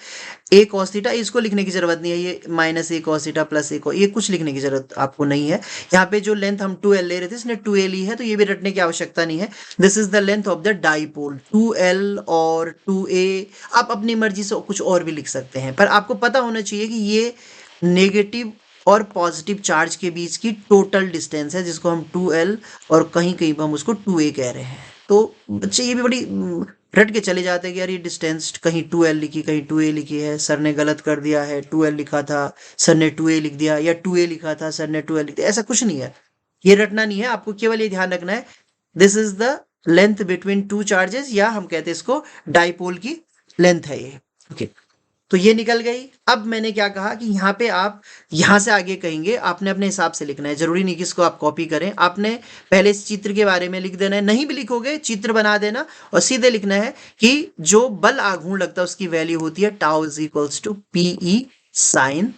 A cos थीटा, इसको लिखने की जरूरत नहीं है, ये -A cos theta plus A cos, ये कुछ लिखने की जरूरत आपको नहीं है। यहाँ पे जो लेंथ हम 2L ले रहे थे, इसने 2A ली है, तो ये भी रटने की आवश्यकता नहीं है। This is the length of the dipole, 2L और 2A। आप अपनी मर्जी से कुछ और भी लिख सकते हैं, पर आपको पता होना चाहिए कि ये नेगेटिव और पॉजिटिव चार्ज के बीच की टोटल डिस्टेंस है, जिसको हम 2L और कहीं कहीं पर हम उसको 2A कह रहे हैं। तो बच्चे ये भी बड़ी रट के चले जाते हैं कि यार ये डिस्टेंस कहीं 2L लिखी, कहीं 2A लिखी है, सर ने गलत कर दिया है, 2L लिखा था सर ने 2A लिख दिया, या 2A लिखा था सर ने 2L लिख दिया। ऐसा कुछ नहीं है, ये रटना नहीं है, आपको केवल ये ध्यान रखना है this is the length between two charges, या हम कहते हैं इसको डाइपोल की लेंथ है ये। ओके, तो ये निकल गई। अब मैंने क्या कहा कि यहाँ पे आप यहाँ से आगे कहेंगे, आपने अपने हिसाब से लिखना है, जरूरी नहीं कि इसको आप कॉपी करें। आपने पहले इस चित्र के बारे में लिख देना है, नहीं भी लिखोगे चित्र बना देना, और सीधे लिखना है कि जो बल आघूर्ण लगता है उसकी वैल्यू होती है tau is equals to PE sine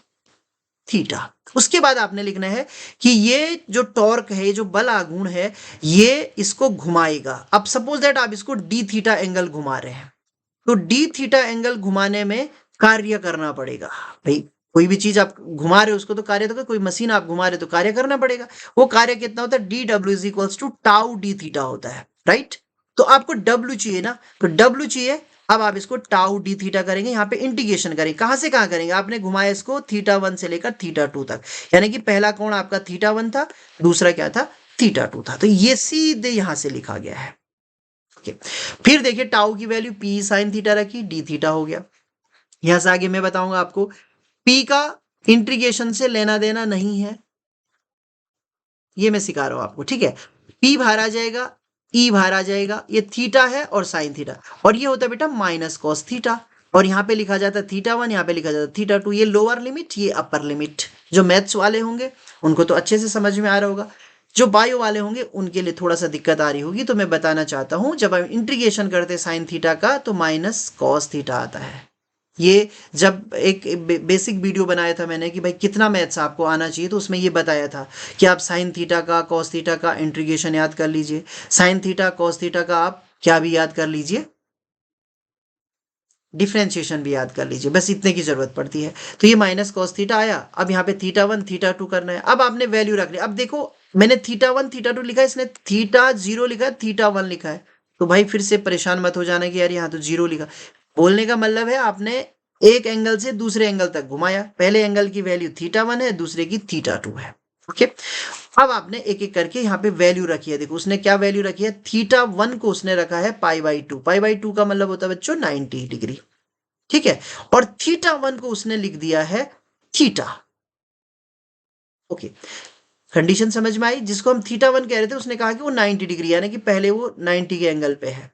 theta. उसके बाद आपने लिखना है कि ये जो टॉर्क है, ये जो बल आघूर्ण है, ये इसको घुमाएगा। अब सपोज दैट आप इसको डी थीटा एंगल घुमा रहे हैं, तो डी थीटा एंगल घुमाने में कार्य करना पड़ेगा। भाई कोई भी चीज आप घुमा रहे हो उसको तो कार्य, तो कोई मशीन आप घुमा रहे हो तो कार्य करना पड़ेगा। वो कार्य कितना होता है, D W is equals to tau D theta होता है, राइट। तो आपको डब्ल्यू चाहिए ना, तो डब्ल्यू चाहिए। अब आप इसको टाउ डी थीटा करेंगे, यहाँ पे इंटीग्रेशन करेंगे। कहां से कहां करेंगे, आपने घुमाया इसको थीटा 1 से लेकर थीटा 2 तक, यानी कि पहला कोण आपका थीटा 1 था, दूसरा क्या था, थीटा 2 था। तो ये सीधे यहां से लिखा गया है। ओके, फिर देखिए टाउ की वैल्यू पी साइन थीटा रखी, डी थीटा हो गया। यहां से आगे मैं बताऊंगा आपको, पी का इंटीग्रेशन से लेना देना नहीं है, ये मैं सिखा रहा हूं आपको, ठीक है। पी बाहर आ जाएगा, ई बाहर आ जाएगा, ये थीटा है और साइन थीटा, और ये होता है बेटा माइनस कॉस थीटा, और यहाँ पे लिखा जाता है थीटा 1, यहाँ पे लिखा जाता है थीटा 2। ये लोअर लिमिट, ये अपर लिमिट। जो मैथ्स वाले होंगे उनको तो अच्छे से समझ में आ रहा होगा, जो बायो वाले होंगे उनके लिए थोड़ा सा दिक्कत आ रही होगी। तो मैं बताना चाहता हूं, जब हम इंटीग्रेशन करते हैं साइन थीटा का तो माइनस कॉस थीटा आता है। ये जब एक बेसिक वीडियो बनाया था मैंने कि भाई कितना मैथ्स आपको आना चाहिए, तो उसमें ये बताया था कि आप साइन थीटा का कॉस थीटा का इंटीग्रेशन याद कर लीजिए, साइन थीटा कॉस थीटा का आप क्या भी याद कर लीजिए, डिफ्रेंशिएशन भी याद कर लीजिए, बस इतने की जरूरत पड़ती है। तो ये माइनस कॉस थीटा आया। अब यहाँ पे थीटा 1 थीटा 2 करना है। अब आपने वैल्यू रख ली। अब देखो मैंने थीटा 1 थीटा 2 लिखा है, इसने थीटा 0 लिखा है, थीटा 1 लिखा है। तो भाई फिर से परेशान मत हो जाना कि यार यहाँ तो 0 लिखा। बोलने का मतलब है आपने एक एंगल से दूसरे एंगल तक घुमाया। पहले एंगल की वैल्यू थीटा 1 है, दूसरे की थीटा 2 है। ओके, अब आपने एक एक करके यहाँ पे वैल्यू रखी है। देखो उसने क्या वैल्यू रखी है, थीटा 1 को उसने रखा है पाई बाई 2। पाई बाई 2 का मतलब होता है बच्चों 90 डिग्री, ठीक है। और थीटा 1 को उसने लिख दिया है थीटा। ओके, कंडीशन समझ में आई। जिसको हम थीटा 1 कह रहे थे उसने कहा कि वो 90 डिग्री, यानी कि पहले वो 90 के एंगल पे है,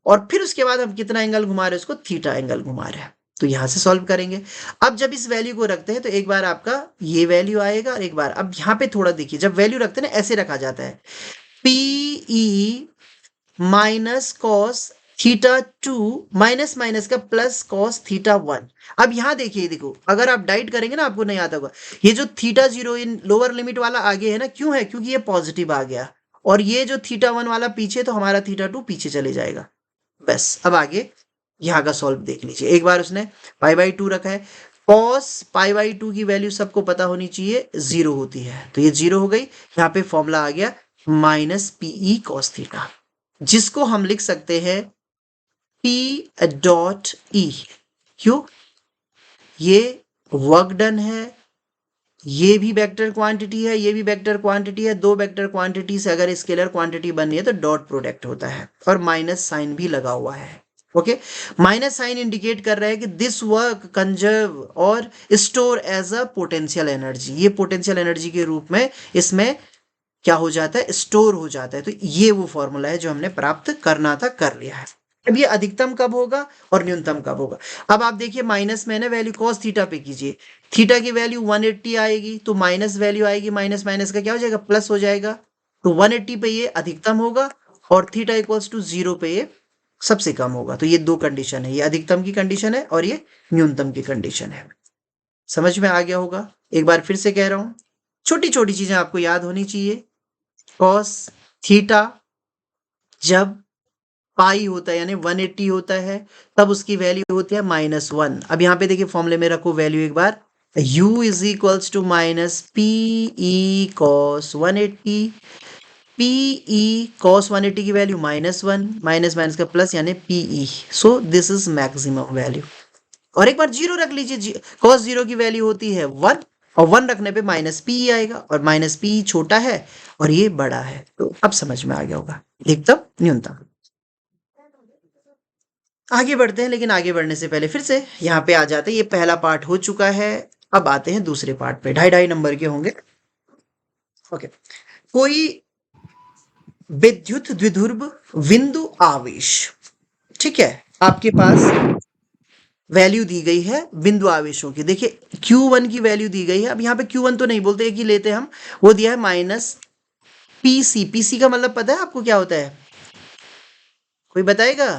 और फिर उसके बाद हम कितना एंगल घुमा रहे हैं, उसको थीटा एंगल घुमा रहे हैं। तो यहां से सॉल्व करेंगे। अब जब इस वैल्यू को रखते हैं तो एक बार आपका ये वैल्यू आएगा, और एक बार अब यहां पे थोड़ा देखिए, जब वैल्यू रखते हैं ना ऐसे रखा जाता है, P E minus cos theta 2 minus minus का प्लस कॉस थीटा 1। अब यहां देखिए, देखो अगर आप डाइट करेंगे ना आपको नहीं आता होगा, ये जो थीटा 0 इन लोअर लिमिट वाला आगे है ना, क्यों है, क्योंकि ये पॉजिटिव आ गया, और ये जो थीटा 1 वाला पीछे, तो हमारा थीटा 2 पीछे चले जाएगा। बस अब आगे यहाँ का सॉल्व देख लीजिए। एक बार उसने पाई बाई 2 रखा है, कॉस पाई बाई 2 की वैल्यू सबको पता होनी चाहिए 0 होती है, तो ये 0 हो गई। यहाँ पे फॉर्मूला आ गया माइनस पीई कॉस थीटा, जिसको हम लिख सकते हैं P डॉट ई। क्यों, ये वर्क डन है, ये भी वेक्टर क्वांटिटी है, ये भी वेक्टर क्वांटिटी है। दो वेक्टर क्वांटिटी से अगर स्केलर क्वांटिटी बन रही है तो डॉट प्रोडक्ट होता है, और माइनस साइन भी लगा हुआ है। ओके, माइनस साइन इंडिकेट कर रहा है कि दिस वर्क कंजर्व और store as a potential energy. ये पोटेंशियल एनर्जी के रूप में इसमें क्या हो जाता है, स्टोर हो जाता है। तो ये वो फॉर्मूला है जो हमने प्राप्त करना था, कर लिया है। अब ये अधिकतम कब होगा और न्यूनतम कब होगा। अब आप देखिए माइनस में ना वैल्यू कॉस थीटा पे कीजिए, थीटा की वैल्यू 180 आएगी, तो माइनस वैल्यू आएगी, माइनस माइनस का क्या हो जाएगा, प्लस हो जाएगा। तो 180 पे ये अधिकतम होगा, और थीटा इक्वल्स टू 0 पे ये सबसे कम होगा। तो ये दो कंडीशन है, ये अधिकतम की कंडीशन है और ये न्यूनतम की कंडीशन है। समझ में आ गया होगा। एक बार फिर से कह रहा हूं, छोटी छोटी चीजें आपको याद होनी चाहिए। कॉस थीटा जब पाई होता है यानी 180 होता है, तब उसकी वैल्यू होती है -1। अब यहां पे देखिए फॉर्मूले में रखो वैल्यू एक बार, u is equals to minus P E cos 180। P E cos 180 की वैल्यू -1, माइनस माइनस का प्लस यानी P E. So this is maximum value. और एक बार 0 रख लीजिए, cos 0 की वैल्यू होती है 1, और 1 रखने पे माइनस पी आएगा, और माइनस पी छोटा है और ये बड़ा है। तो अब समझ में आ गया होगा, अधिकतम न्यूनतम। आगे बढ़ते हैं, लेकिन आगे बढ़ने से पहले फिर से यहाँ पे आ जाते हैं। ये पहला पार्ट हो चुका है, अब आते हैं दूसरे पार्ट पे। 2.5 नंबर के होंगे। ओके, कोई विद्युत द्विध्रुव बिंदु आवेश, ठीक है, आपके पास वैल्यू दी गई है बिंदु आवेशों की। देखिए Q1 की वैल्यू दी गई है। अब यहाँ पे Q1 तो नहीं बोलते, एक ही लेते हैं हम, वो दिया है माइनस पीसी। पीसी का मतलब पता है आपको क्या होता है, कोई बताएगा,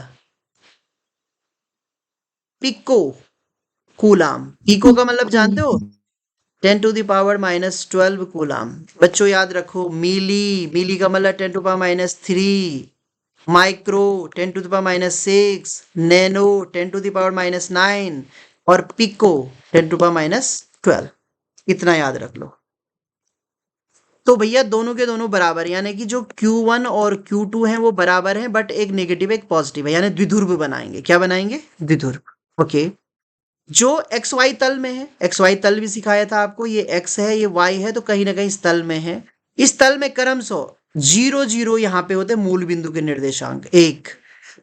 पिको कूलाम। पिको का मतलब जानते हो, 10⁻⁻12 कूलाम। बच्चों याद रखो, मिली, मिली का मतलब 10⁻³ माइक्रो 10⁻⁻6 नैनो 10⁻⁻9 और पिको 10⁻⁻12। इतना याद रख लो। तो भैया दोनों के दोनों बराबर, यानी कि जो Q1 और Q2 हैं वो बराबर हैं, बट एक नेगेटिव एक पॉजिटिव है, यानी द्विध्रुव बनाएंगे। क्या बनाएंगे? द्विध्रुव। ओके। जो एक्स वाई तल में है, एक्स वाई तल भी सिखाया था आपको, ये एक्स है ये वाई है, तो कहीं ना कहीं इस तल में है। इस तल में क्रमशः 0 0 यहाँ पे होते हैं मूल बिंदु के निर्देशांक, एक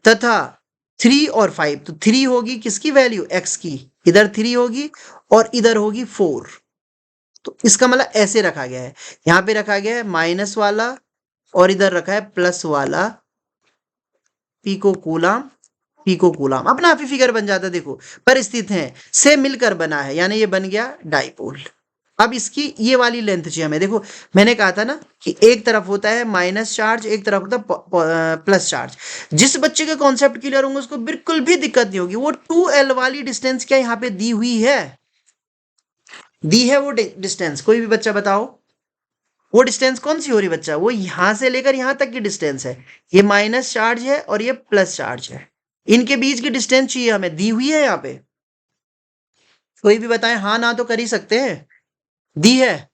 तथा 3 और 5। तो 3 होगी किसकी वैल्यू? एक्स की, इधर 3 होगी और इधर होगी 4। तो इसका मतलब ऐसे रखा गया है, यहाँ पे रखा गया है माइनस वाला और इधर रखा है प्लस वाला पिको कूलाम, पिको कूलाम। अपना आप ही फिगर बन जाता है। देखो परिस्थिति है से मिलकर बना है, यानी ये बन गया डाइपोल। अब इसकी ये वाली लेंथ चाहिए हमें। देखो मैंने कहा था ना कि एक तरफ होता है माइनस चार्ज, एक तरफ होता है प्लस चार्ज। जिस बच्चे के कॉन्सेप्ट क्लियर होंगे उसको बिल्कुल भी दिक्कत नहीं होगी। वो 2L वाली डिस्टेंस क्या यहाँ पे दी हुई है? दी है वो डिस्टेंस? कोई भी बच्चा बताओ, वो डिस्टेंस कौन सी हो रही बच्चा? वो यहां से लेकर यहां तक की डिस्टेंस है। ये माइनस चार्ज है और ये प्लस चार्ज है, इनके बीच की डिस्टेंस चाहिए हमें, दी हुई है यहाँ पे। कोई भी बताए, हाँ ना तो कर ही सकते हैं। दी है?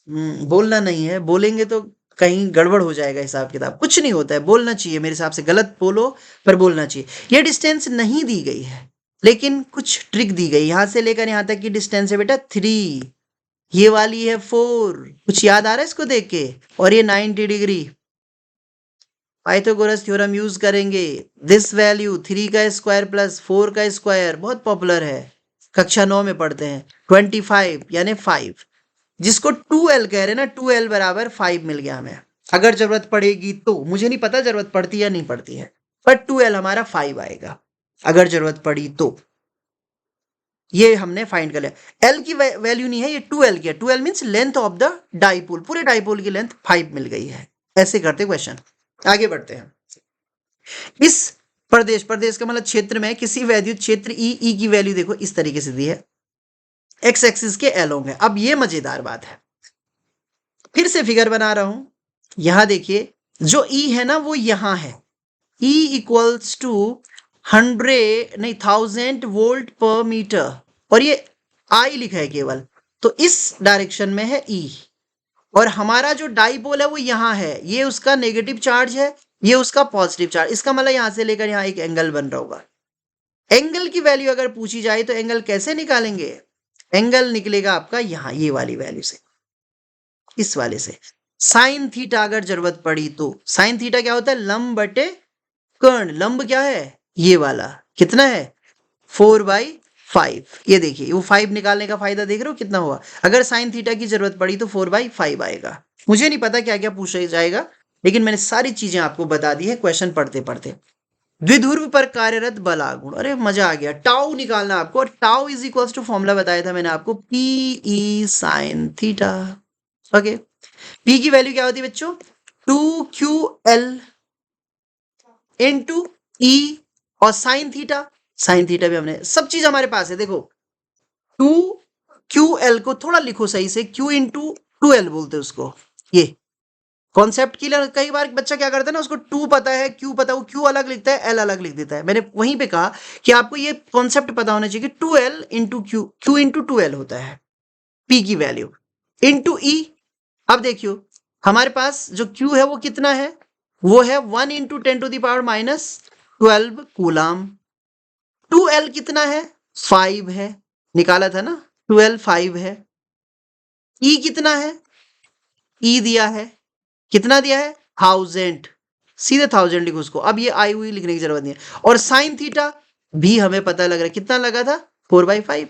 बोलना नहीं है, बोलेंगे तो कहीं गड़बड़ हो जाएगा हिसाब किताब। कुछ नहीं होता है, बोलना चाहिए मेरे हिसाब से, गलत बोलो पर बोलना चाहिए। ये डिस्टेंस नहीं दी गई है, लेकिन कुछ ट्रिक दी गई। यहां से लेकर यहां तक की डिस्टेंस है बेटा 3, ये वाली है 4। कुछ याद आ रहा है इसको देख के? और ये 90 डिग्री। पाइथागोरस थ्योरम यूज करेंगे। दिस वैल्यू 3 का स्क्वायर प्लस 4 का स्क्वायर, बहुत पॉपुलर है, कक्षा 9 में पढ़ते हैं। 25 यानी 5, जिसको 2L कह रहे हैं ना, 2L बराबर 5 मिल गया हमें। अगर जरूरत पड़ेगी तो, मुझे नहीं पता जरूरत पड़ती है या नहीं पड़ती है, पर 2L हमारा 5 आएगा अगर जरूरत पड़ी तो। ये हमने फाइंड कर लिया। L की वैल्यू नहीं है, ये 2L की है। 2L means length of the dipole, पूरे डाइपोल की लेंथ 5 मिल गई है। ऐसे करते क्वेश्चन। आगे बढ़ते हैं। इस प्रदेश, प्रदेश का मतलब क्षेत्र में किसी वैद्युत क्षेत्र ई की वैल्यू देखो इस तरीके से दी है, एक्स एक्सिस के एलोंग है। अब ये मजेदार बात है, फिर से फिगर बना रहा हूं। यहां देखिए जो ई है ना वो यहां है, ई इक्वल्स टू 100 नहीं 1000 वोल्ट पर मीटर, और ये आई लिखा है केवल, तो इस डायरेक्शन में है ई। और हमारा जो डाइपोल है वो यहां है, ये उसका नेगेटिव चार्ज है, ये उसका पॉजिटिव चार्ज। इसका मतलब यहां से लेकर यहां एक एंगल बन रहा होगा। एंगल की वैल्यू अगर पूछी जाए तो एंगल कैसे निकालेंगे? एंगल निकलेगा आपका यहां, ये वाली वैल्यू से, इस वाले से। साइन थीटा अगर जरूरत पड़ी तो, साइन थीटा क्या होता है? लंब बटे कर्ण। लंब क्या है? ये वाला कितना है? 4/5। ये देखिए वो 5 निकालने का फायदा देख रहे हो कितना हुआ। अगर साइन थीटा की जरूरत पड़ी तो 4/5 आएगा। मुझे नहीं पता क्या क्या पूछा जाएगा, लेकिन मैंने सारी चीजें आपको बता दी है क्वेश्चन पढ़ते पढ़ते। द्विध्रुव पर कार्यरत बल आघूर्ण, अरे मजा आ गया। टाउ निकालना आपको, और tau is equal to, formula बताया था मैंने आपको, PE sine theta. Okay, P की वैल्यू क्या होती है बच्चों? 2QL इंटू E, और साइन थीटा, साइन थीटा भी हमने, सब चीज हमारे पास है। देखो 2QL को थोड़ा लिखो सही से, Q इंटू 2L बोलते हैं उसको। ये कॉन्सेप्ट क्लियर? कई बार बच्चा क्या करता है ना, उसको 2 पता है, Q पता है, वो Q अलग लिखता है, L अलग लिख देता है। मैंने वहीं पे कहा कि आपको ये कॉन्सेप्ट पता होना चाहिए कि 2L into Q, Q into 2L होता है P की वैल्यू, इंटू E। अब देखियो हमारे पास जो Q है वो कितना है? वो है 1 इंटू 10⁻⁻12 कूलाम। 2L कितना है? 5 है, निकाला था ना, 2L 5 है। E कितना है? E दिया है, कितना दिया है? 1000, सीधे 1000 लिखो उसको। अब ये आई हुई लिखने की जरूरत नहीं है। और साइन थीटा भी हमें पता लग रहा है, कितना लगा था? 4/5।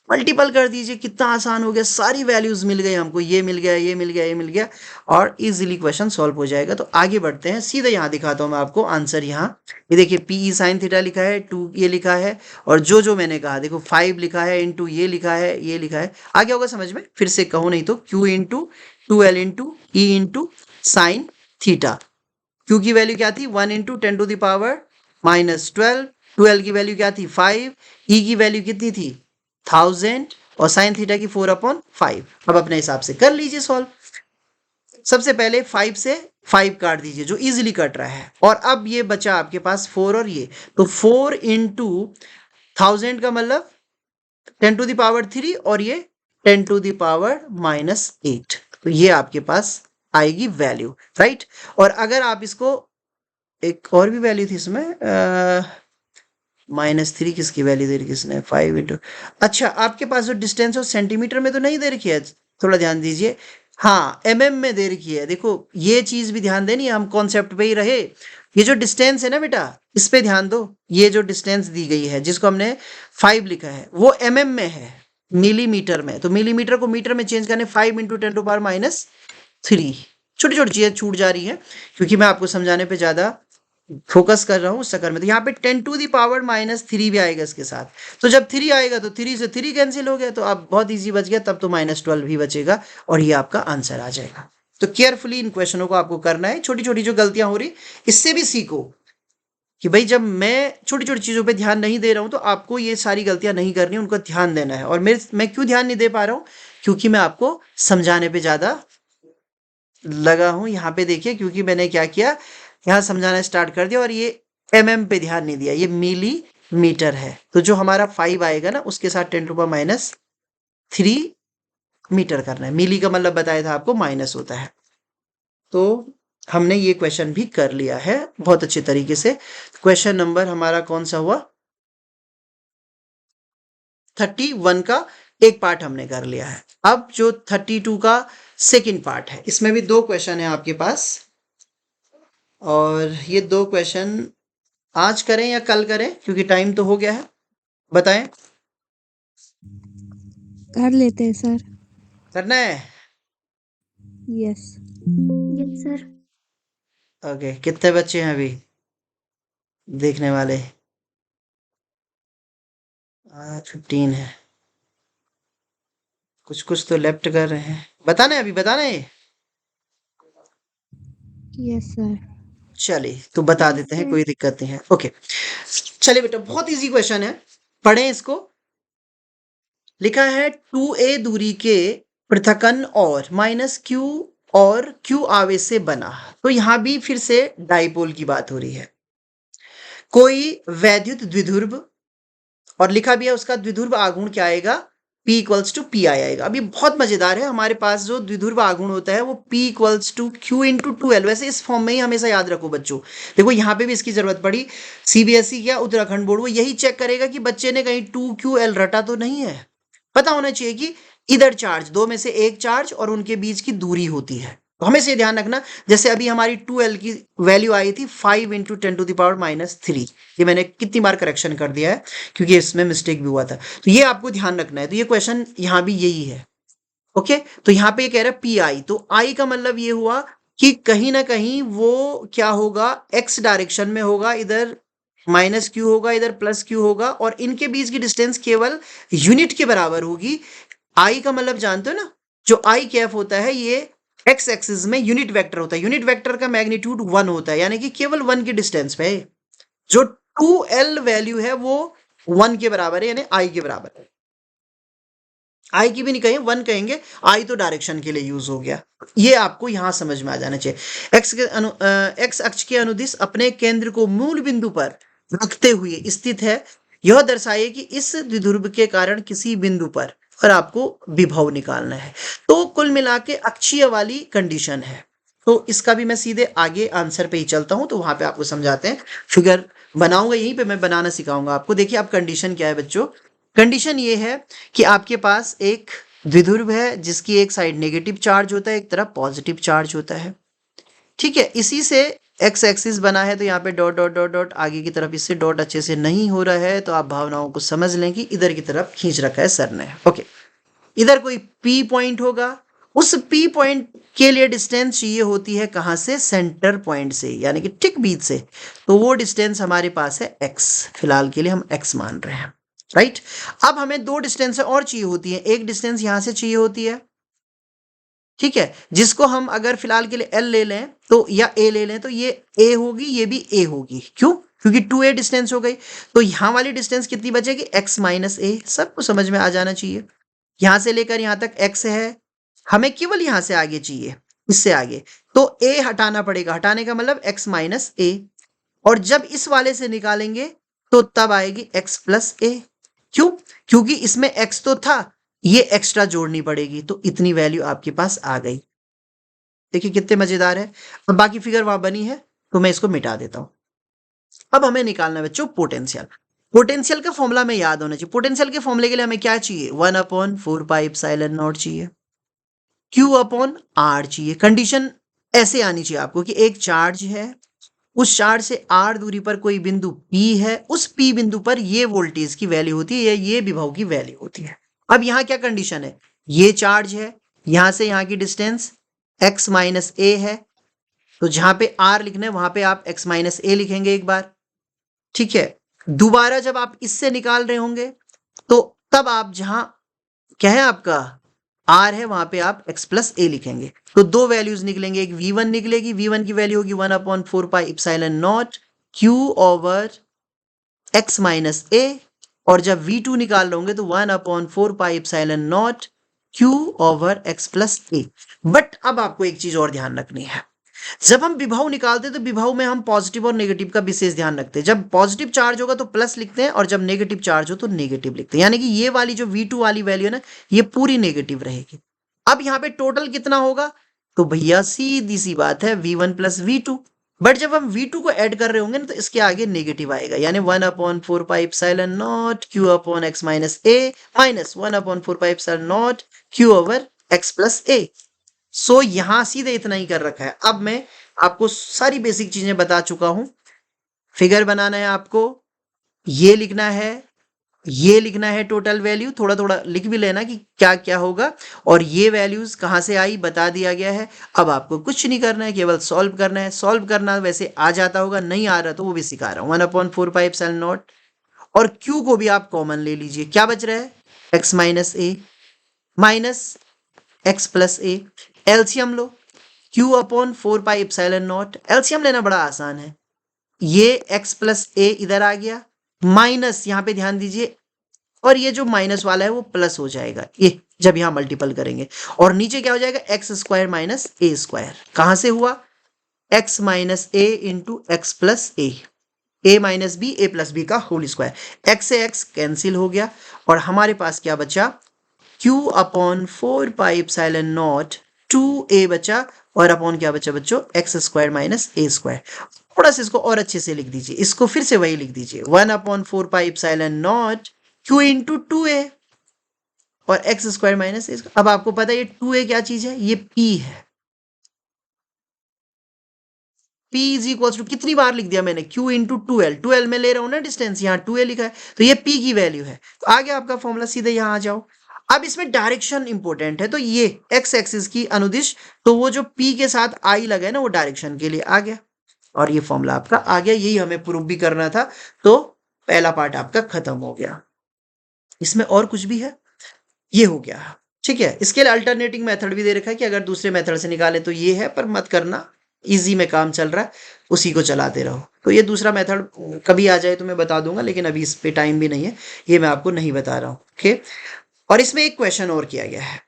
मल्टीपल कर दीजिए, कितना आसान हो गया, सारी वैल्यूज मिल गई हमको, ये मिल गया, ये मिल गया, ये मिल गया, और इजीली क्वेश्चन सॉल्व हो जाएगा। तो आगे बढ़ते हैं, सीधे यहाँ दिखाता हूँ मैं आपको आंसर। यहाँ ये देखिए PE साइन थीटा लिखा है, 2 ये लिखा है, और जो जो मैंने कहा देखो 5 लिखा है, इंटू ये लिखा है, ये लिखा है। आगे होगा समझ में, फिर से कहो नहीं तो, Q into 2L into E into sine theta. Q की वैल्यू क्या थी? 1 इंटू 10⁻⁻12। 2L की वैल्यू क्या थी? 5। E की वैल्यू कितनी थी? 1000 और साइन थीटा की 4/5। अब अपने हिसाब से कर लीजिए सॉल्व। सबसे पहले 5 से 5 काट दीजिए जो इजीली कट रहा है, और अब ये बचा आपके पास 4 और ये, तो 4 इंटू 1000 का मतलब 10⁻³ और ये 10⁻⁻8। तो ये आपके पास आएगी वैल्यू, राइट। और अगर आप इसको, एक और भी वैल्यू थी इसमें, -3 किसकी वैल्यू दे रही किसने, 5 इंटू, अच्छा आपके पास जो डिस्टेंस है सेंटीमीटर में तो नहीं दे रखी है, थोड़ा ध्यान दीजिए, हाँ mm में दे रखी है। देखो ये चीज भी ध्यान देनी है, हम कॉन्सेप्ट पे ही रहे। ये जो डिस्टेंस है ना बेटा, इस पे ध्यान दो। ये जो डिस्टेंस दी गई है जिसको हमने 5 लिखा है वो mm में है, मिलीमीटर में। तो मिलीमीटर को मीटर में चेंज करने 5 इंटू 10⁻³ छोटी छोटी चीजें छूट जा रही है क्योंकि मैं आपको समझाने पे ज्यादा फोकस कर रहा हूँ उस चक्कर में। तो यहाँ पे 10⁻³ भी आएगा इसके साथ, तो जब 3 आएगा तो 3 से 3 कैंसिल हो गया, तो अब बहुत इजी बच गया, तब तो -12 ही बचेगा और ये आपका आंसर आ जाएगा। तो केयरफुली इन क्वेश्चनों को आपको करना है, छोटी छोटी जो गलतियां हो रही इससे भी सीखो कि भाई जब मैं छोटी छोटी चीजों पे ध्यान नहीं दे रहा हूं तो आपको ये सारी गलतियां नहीं करनी, उनको ध्यान देना है। और मैं क्यों ध्यान नहीं दे पा रहा हूं, क्योंकि मैं आपको समझाने पे ज्यादा लगा हूं। यहाँ पे देखिए, क्योंकि मैंने क्या किया, यहाँ समझाना स्टार्ट कर दिया और ये mm पे ध्यान नहीं दिया, ये मिलीमीटर है। तो जो हमारा 5 आएगा ना उसके साथ 10⁻³ मीटर करना है। मिली का मतलब बताया था आपको माइनस होता है। तो हमने ये क्वेश्चन भी कर लिया है बहुत अच्छे तरीके से। क्वेश्चन नंबर हमारा कौन सा हुआ, 31 का एक पार्ट हमने कर लिया है। अब जो 32 का सेकंड पार्ट है, इसमें भी 2 क्वेश्चन है आपके पास, और ये 2 क्वेश्चन आज करें या कल करें क्योंकि टाइम तो हो गया है, बताएं। कर लेते हैं सर। करना है? Yes yes sir. ओके, कितने बच्चे हैं अभी देखने वाले? 15 है। कुछ कुछ तो लेफ्ट कर रहे हैं। बताना है अभी, बताना है? Yes sir. चलिए तो बता Yes, देते हैं, sir. कोई दिक्कत नहीं है। ओके चलिए बेटा, बहुत इजी क्वेश्चन है, पढ़ें इसको। लिखा है 2a दूरी के पृथक्कन और -q और q आवेश से बना। तो यहां भी फिर से डाइपोल की बात हो रही है। कोई वैद्युत द्विध्रुव, और लिखा भी है उसका द्विध्रुव आघूर्ण क्या आएगा, P = Pi आएगा। अभी बहुत मजेदार है, हमारे पास जो द्विध्रुव आघूर्ण होता है वो P = Q × 2L। वैसे इस फॉर्म में ही हमेशा याद रखो बच्चों। देखो यहाँ पे भी इसकी जरूरत पड़ी, सीबीएसई क्या उत्तराखंड बोर्ड वो यही चेक करेगा कि बच्चे ने कहीं 2QL रटा तो नहीं है। पता होना चाहिए कि इधर चार्ज, दो में से एक चार्ज और उनके बीच की दूरी होती है। तो हमें से ध्यान रखना, जैसे अभी हमारी 2L की वैल्यू आई थी 5 × 10⁻³ ये मैंने कितनी बार करेक्शन कर दिया है क्योंकि इसमें मिस्टेक भी हुआ था। तो ये आपको ध्यान रखना है। तो ये क्वेश्चन यहाँ भी यही है। ओके, तो यहाँ पे ये कह रहा है PI, तो I का मतलब ये हुआ कि कहीं ना कहीं वो क्या होगा, X डायरेक्शन में होगा, इधर -Q होगा, इधर +Q होगा, और इनके बीच की डिस्टेंस केवल यूनिट के बराबर होगी। I का मतलब जानते हो ना, जो I कैफ होता है ये x एक्सिस में यूनिट वेक्टर होता है। यूनिट वेक्टर का मैग्नीट्यूड 1 होता है, यानी कि केवल 1 की डिस्टेंस पे है। जो 2L वैल्यू है वो 1 के बराबर है, यानी I के बराबर है। I की भी नहीं कहेंगे, 1 कहेंगे। I तो डायरेक्शन के लिए यूज हो गया। ये आपको यहां समझ में आ जाना चाहिए। एक्स अक्ष के अनुदिश अपने केंद्र को मूल बिंदु पर रखते हुए स्थित है। यह दर्शाइए कि इस द्विध्रुव के कारण किसी बिंदु पर आपको विभव निकालना है। तो कुल मिला के अक्षीय वाली कंडीशन है। तो इसका भी मैं सीधे आगे आंसर पे ही चलता हूं, तो वहां पे आपको समझाते हैं। फिगर बनाऊंगा यहीं पे, मैं बनाना सिखाऊंगा आपको। देखिए अब कंडीशन क्या है बच्चों, कंडीशन ये है कि आपके पास एक द्विध्रुव है जिसकी एक साइड नेगेटिव चार्ज होता है, एक तरफ पॉजिटिव चार्ज होता है। ठीक है, इसी से एक्स एक्सिस बना है, तो यहाँ पे डॉट डॉट डॉट डॉट, आगे की तरफ इससे डॉट अच्छे से नहीं हो रहा है, तो आप भावनाओं को समझ लें कि इधर की तरफ खींच रखा है सर ने। ओके, इधर कोई P पॉइंट होगा, उस P पॉइंट के लिए डिस्टेंस चाहिए होती है कहां से, सेंटर पॉइंट से, यानी कि ठीक बीच से। तो वो डिस्टेंस हमारे पास है x, फिलहाल के लिए हम x मान रहे हैं, राइट। अब हमें 2 डिस्टेंस और चाहिए होती है। एक डिस्टेंस यहां से चाहिए होती है, ठीक है, जिसको हम अगर फिलहाल के लिए L ले लें तो, या A ले लें तो ये A होगी, ये भी A होगी। क्यों, क्योंकि 2a डिस्टेंस हो गई, तो यहाँ वाली डिस्टेंस कितनी बचेगी, x माइनस ए। सबको समझ में आ जाना चाहिए। यहाँ से लेकर यहाँ तक x है, हमें केवल यहाँ से आगे चाहिए, इससे आगे, तो a हटाना पड़ेगा, हटाने का मतलब x माइनस ए। और जब इस वाले से निकालेंगे तो तब आएगी x प्लस ए। क्यों? क्योंकि इसमें x तो था, ये एक्स्ट्रा जोड़नी पड़ेगी, तो इतनी वैल्यू आपके पास आ गई। देखिए कितने मजेदार है। अब बाकी फिगर वहां बनी है तो मैं इसको मिटा देता हूं। अब हमें निकालना है बच्चों पोटेंशियल। पोटेंशियल का फॉर्मूला हमें याद होना चाहिए। पोटेंशियल के फॉर्मूले के लिए हमें क्या चाहिए, 1/4πε0 चाहिए, Q अपॉन R चाहिए। कंडीशन ऐसे आनी चाहिए आपको कि एक चार्ज है, उस चार्ज से R दूरी पर कोई बिंदु P है, उस P बिंदु पर ये वोल्टेज की वैल्यू होती है या ये विभव की वैल्यू होती है। अब यहाँ क्या कंडीशन है, ये चार्ज है, यहां से यहाँ की डिस्टेंस x माइनस ए है, तो जहां पे R लिखना है वहां पे आप x माइनस ए लिखेंगे एक बार, ठीक है। दोबारा जब आप इससे निकाल रहे होंगे तो तब आप जहां क्या है आपका R है वहां पे आप x प्लस ए लिखेंगे, तो दो वैल्यूज निकलेंगे, एक v1 निकलेगी, v1 की वैल्यू होगी 1/4πε0 q ओवर x माइनस ए, और जब v2 निकाल रहे होंगे तो 1/4πε0 q over x plus A. But अब आपको एक चीज और ध्यान रखनी है, जब हम विभव निकालते हैं तो विभव में हम पॉजिटिव और नेगेटिव का विशेष ध्यान रखते हैं। जब पॉजिटिव चार्ज होगा तो प्लस लिखते हैं, और जब नेगेटिव चार्ज हो तो नेगेटिव लिखते हैं, यानी कि ये वाली जो V2 वाली वैल्यू है ना, ये पूरी नेगेटिव रहेगी। अब यहाँ पे टोटल कितना होगा, तो भैया सीधी सी बात है V1 प्लस V2। बट जब हम V2 को ऐड कर रहे होंगे ना तो इसके आगे नेगेटिव आएगा, यानी 1/4πε0 q upon x minus a minus 1/4πε0 q over x plus a. So यहां सीधे इतना ही कर रखा है। अब मैं आपको सारी बेसिक चीजें बता चुका हूं। फिगर बनाना है आपको, ये लिखना है, ये लिखना है टोटल वैल्यू, थोड़ा थोड़ा लिख भी लेना कि क्या क्या होगा, और ये वैल्यूज कहां से आई बता दिया गया है। अब आपको कुछ नहीं करना है, केवल सॉल्व करना है। सॉल्व करना वैसे आ जाता होगा, नहीं आ रहा तो वो भी सिखा रहा हूं। 1/4πε0, और Q को भी आप कॉमन ले लीजिए, क्या बच रहा है, x minus a minus x plus A. LCM low, Q upon 4πε0, LCM लेना बड़ा आसान है। ये x प्लस ए इधर आ गया, माइनस यहां पे ध्यान दीजिए, और ये जो माइनस वाला है वो प्लस हो जाएगा, ये जब यहां मल्टीपल करेंगे, और नीचे क्या हो जाएगा, एक्स स्क्वायर माइनस ए स्क्वायर। कहां से हुआ, x माइनस ए इंटू एक्स प्लस ए माइनस बी ए प्लस बी का होल स्क्वायर। एक्स से एक्स कैंसिल हो गया, और हमारे पास क्या बचा, Q अपॉन 4πε0 2a बचा, और अपॉन क्या बचा बच्चों, एक्स स्क्वायर माइनस ए स्क्वायर। थोड़ा सा इसको और अच्छे से लिख दीजिए, इसको फिर से वही लिख दीजिए, 1/4πε0 q इंटू 2a और एक्स स्क्वायर माइनस ए। अब आपको पता है ये 2a क्या चीज है, ये p है। p इज इक्वल टू, कितनी बार लिख दिया मैंने, q इंटू 2l में ले रहा हूं ना डिस्टेंस, यहाँ 2a लिखा है, तो ये p की वैल्यू है। तो आगे आपका फॉर्मूला सीधे यहाँ आ जाओ। अब इसमें डायरेक्शन इंपॉर्टेंट है, तो ये एक्स एक्सिस की अनुदिश, तो वो जो p के साथ i लगा है ना, वो डायरेक्शन के लिए आ गया, और ये फॉर्मूला आपका आ गया। यही हमें प्रूव भी करना था, तो पहला पार्ट आपका खत्म हो गया। इसमें और कुछ भी है, ये हो गया, ठीक है। इसके लिए अल्टरनेटिंग मेथड भी दे रखा है कि अगर दूसरे मेथड से निकाले तो ये है, पर मत करना, इजी में काम चल रहा है, उसी को चलाते रहो। तो ये दूसरा मेथड कभी आ जाए तो मैं बता दूंगा, लेकिन अभी इस पे टाइम भी नहीं है, ये मैं आपको नहीं बता रहा हूं, ओके। और इसमें एक क्वेश्चन और किया गया है,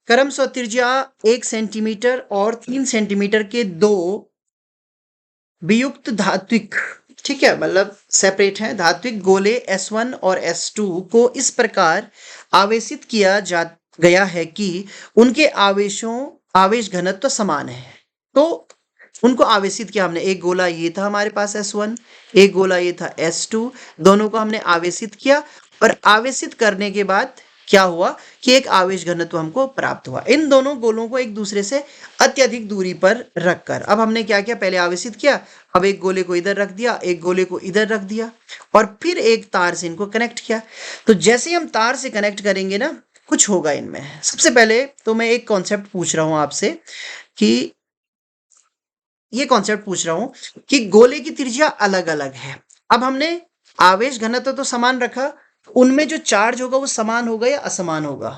क्रमशः त्रिज्या 1 सेंटीमीटर और 3 सेंटीमीटर के दो वियुक्त धात्विक, ठीक है, मतलब सेपरेट है, धात्विक गोले S1 और S2 को इस प्रकार आवेशित किया जा गया है कि उनके आवेश घनत्व समान है। तो उनको आवेशित किया हमने, एक गोला ये था हमारे पास S1, एक गोला ये था S2, दोनों को हमने आवेशित किया, और आवेशित करने के बाद क्या हुआ कि एक आवेश घनत्व हमको प्राप्त हुआ। इन दोनों गोलों को एक दूसरे से अत्यधिक दूरी पर रखकर अब हमने क्या किया, पहले आवेशित किया, अब एक गोले को इधर रख दिया, एक गोले को इधर रख दिया, और फिर एक तार से इनको कनेक्ट किया। तो जैसे हम तार से कनेक्ट करेंगे ना, कुछ होगा इनमें। सबसे पहले तो मैं एक कॉन्सेप्ट पूछ रहा हूं आपसे, कि ये कॉन्सेप्ट पूछ रहा हूं कि गोले की त्रिज्या अलग अलग है। अब हमने आवेश घनत्व तो समान रखा, उनमें जो चार्ज होगा वो समान होगा या असमान होगा,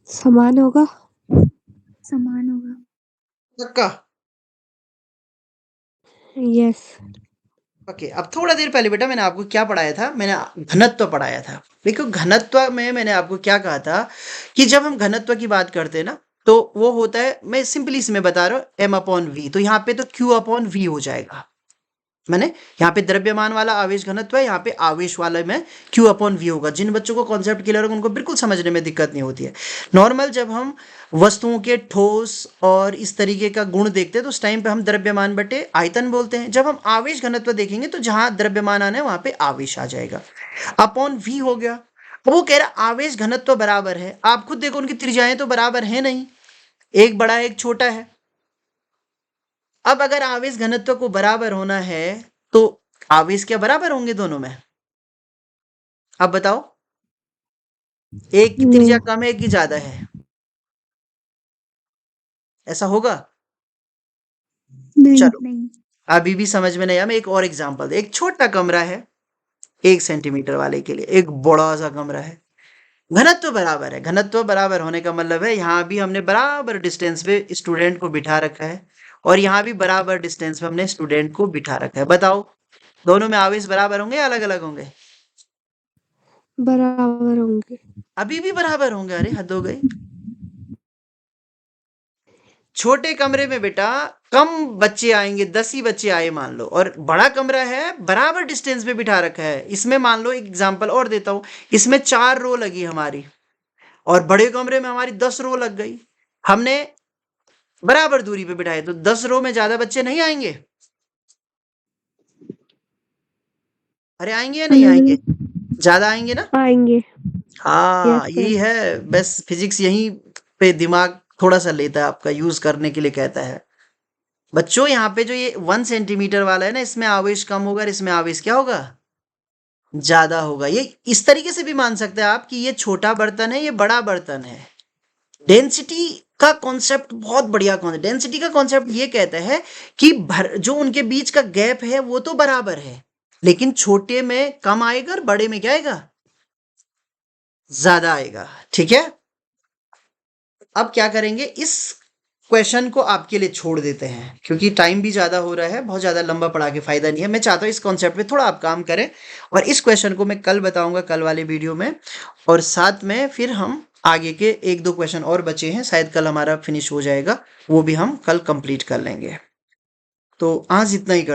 समान होगा। समान होगा। पक्का? यस। ओके, अब थोड़ा देर पहले बेटा मैंने आपको क्या पढ़ाया था? मैंने घनत्व पढ़ाया था। देखो घनत्व में मैंने आपको क्या कहा था कि जब हम घनत्व की बात करते हैं ना, तो वो होता है, मैं सिंपली इसमें बता रहा हूँ, m अपॉन वी। तो यहाँ पे तो q अपॉन वी हो जाएगा। मैंने यहाँ पे द्रव्यमान वाला आवेश घनत्व है, यहाँ पे आवेश वाले में q अपॉन वी होगा। जिन बच्चों को कॉन्सेप्ट क्लियर होगा उनको बिल्कुल समझने में दिक्कत नहीं होती है। नॉर्मल जब हम वस्तुओं के ठोस और इस तरीके का गुण देखते हैं तो उस टाइम पे हम द्रव्यमान बटे आयतन बोलते हैं। जब हम आवेश घनत्व देखेंगे तो जहां द्रव्यमान आना है वहां पे आवेश आ जाएगा। अपॉन वी हो गया। अब वो कह रहा आवेश घनत्व बराबर है, आप खुद देखो उनकी त्रिज्याएं तो बराबर है नहीं, एक बड़ा है एक छोटा है। अब अगर आवेश घनत्व को बराबर होना है तो आवेश क्या बराबर होंगे दोनों में? अब बताओ, एक की त्रिज्या नो। कम है एक की ज्यादा है, ऐसा होगा? नहीं। चलो अभी भी समझ में नहीं आया, मैं एक और एग्जांपल दे। एक छोटा कमरा है 1 सेंटीमीटर वाले के लिए, एक बड़ा सा कमरा है, घनत्व बराबर है। घनत्व बराबर होने का मतलब है यहाँ भी हमने बराबर डिस्टेंस पे स्टूडेंट को बिठा रखा है और यहाँ भी बराबर डिस्टेंस पे हमने स्टूडेंट को बिठा रखा है। बताओ दोनों में आवेश बराबर होंगे या अलग अलग होंगे? बराबर होंगे। अभी भी बराबर होंगे। अरे हद हो गई। छोटे कमरे में बेटा कम बच्चे आएंगे, 10 ही बच्चे आए मान लो, और बड़ा कमरा है बराबर डिस्टेंस पे बिठा रखा है। इसमें मान लो एक एग्जांपल और देता हूं, इसमें 4 रो लगी हमारी और बड़े कमरे में हमारी 10 रो लग गई। हमने बराबर दूरी पे बिठाए तो 10 रो में ज्यादा बच्चे नहीं आएंगे? अरे आएंगे या नहीं आएंगे? ज्यादा आएंगे ना? आएंगे। हाँ यस यही सर। है, बस फिजिक्स यहीं पे दिमाग थोड़ा सा लेता है आपका, यूज करने के लिए कहता है। बच्चों यहाँ पे जो ये 1 सेंटीमीटर वाला है ना, इसमें आवेश कम होगा और इसमें आवेश क्या होगा? ज्यादा होगा। ये इस तरीके से भी मान सकते हैं आप कि ये छोटा बर्तन है ये बड़ा बर्तन है। डेंसिटी का कॉन्सेप्ट बहुत बढ़िया कॉन्सेप्ट। डेंसिटी का कॉन्सेप्ट ये कहता है कि जो उनके बीच का गैप है वो तो बराबर है, लेकिन छोटे में कम आएगा और बड़े में क्या आएगा? ज्यादा आएगा। ठीक है, अब क्या करेंगे, इस क्वेश्चन को आपके लिए छोड़ देते हैं क्योंकि टाइम भी ज़्यादा हो रहा है, बहुत ज़्यादा लंबा पढ़ा के फ़ायदा नहीं है। मैं चाहता हूँ इस कॉन्सेप्ट पे थोड़ा आप काम करें और इस क्वेश्चन को मैं कल बताऊंगा कल वाले वीडियो में, और साथ में फिर हम आगे के 1-2 क्वेश्चन और बचे हैं, शायद कल हमारा फिनिश हो जाएगा, वो भी हम कल कंप्लीट कर लेंगे। तो आज इतना ही कर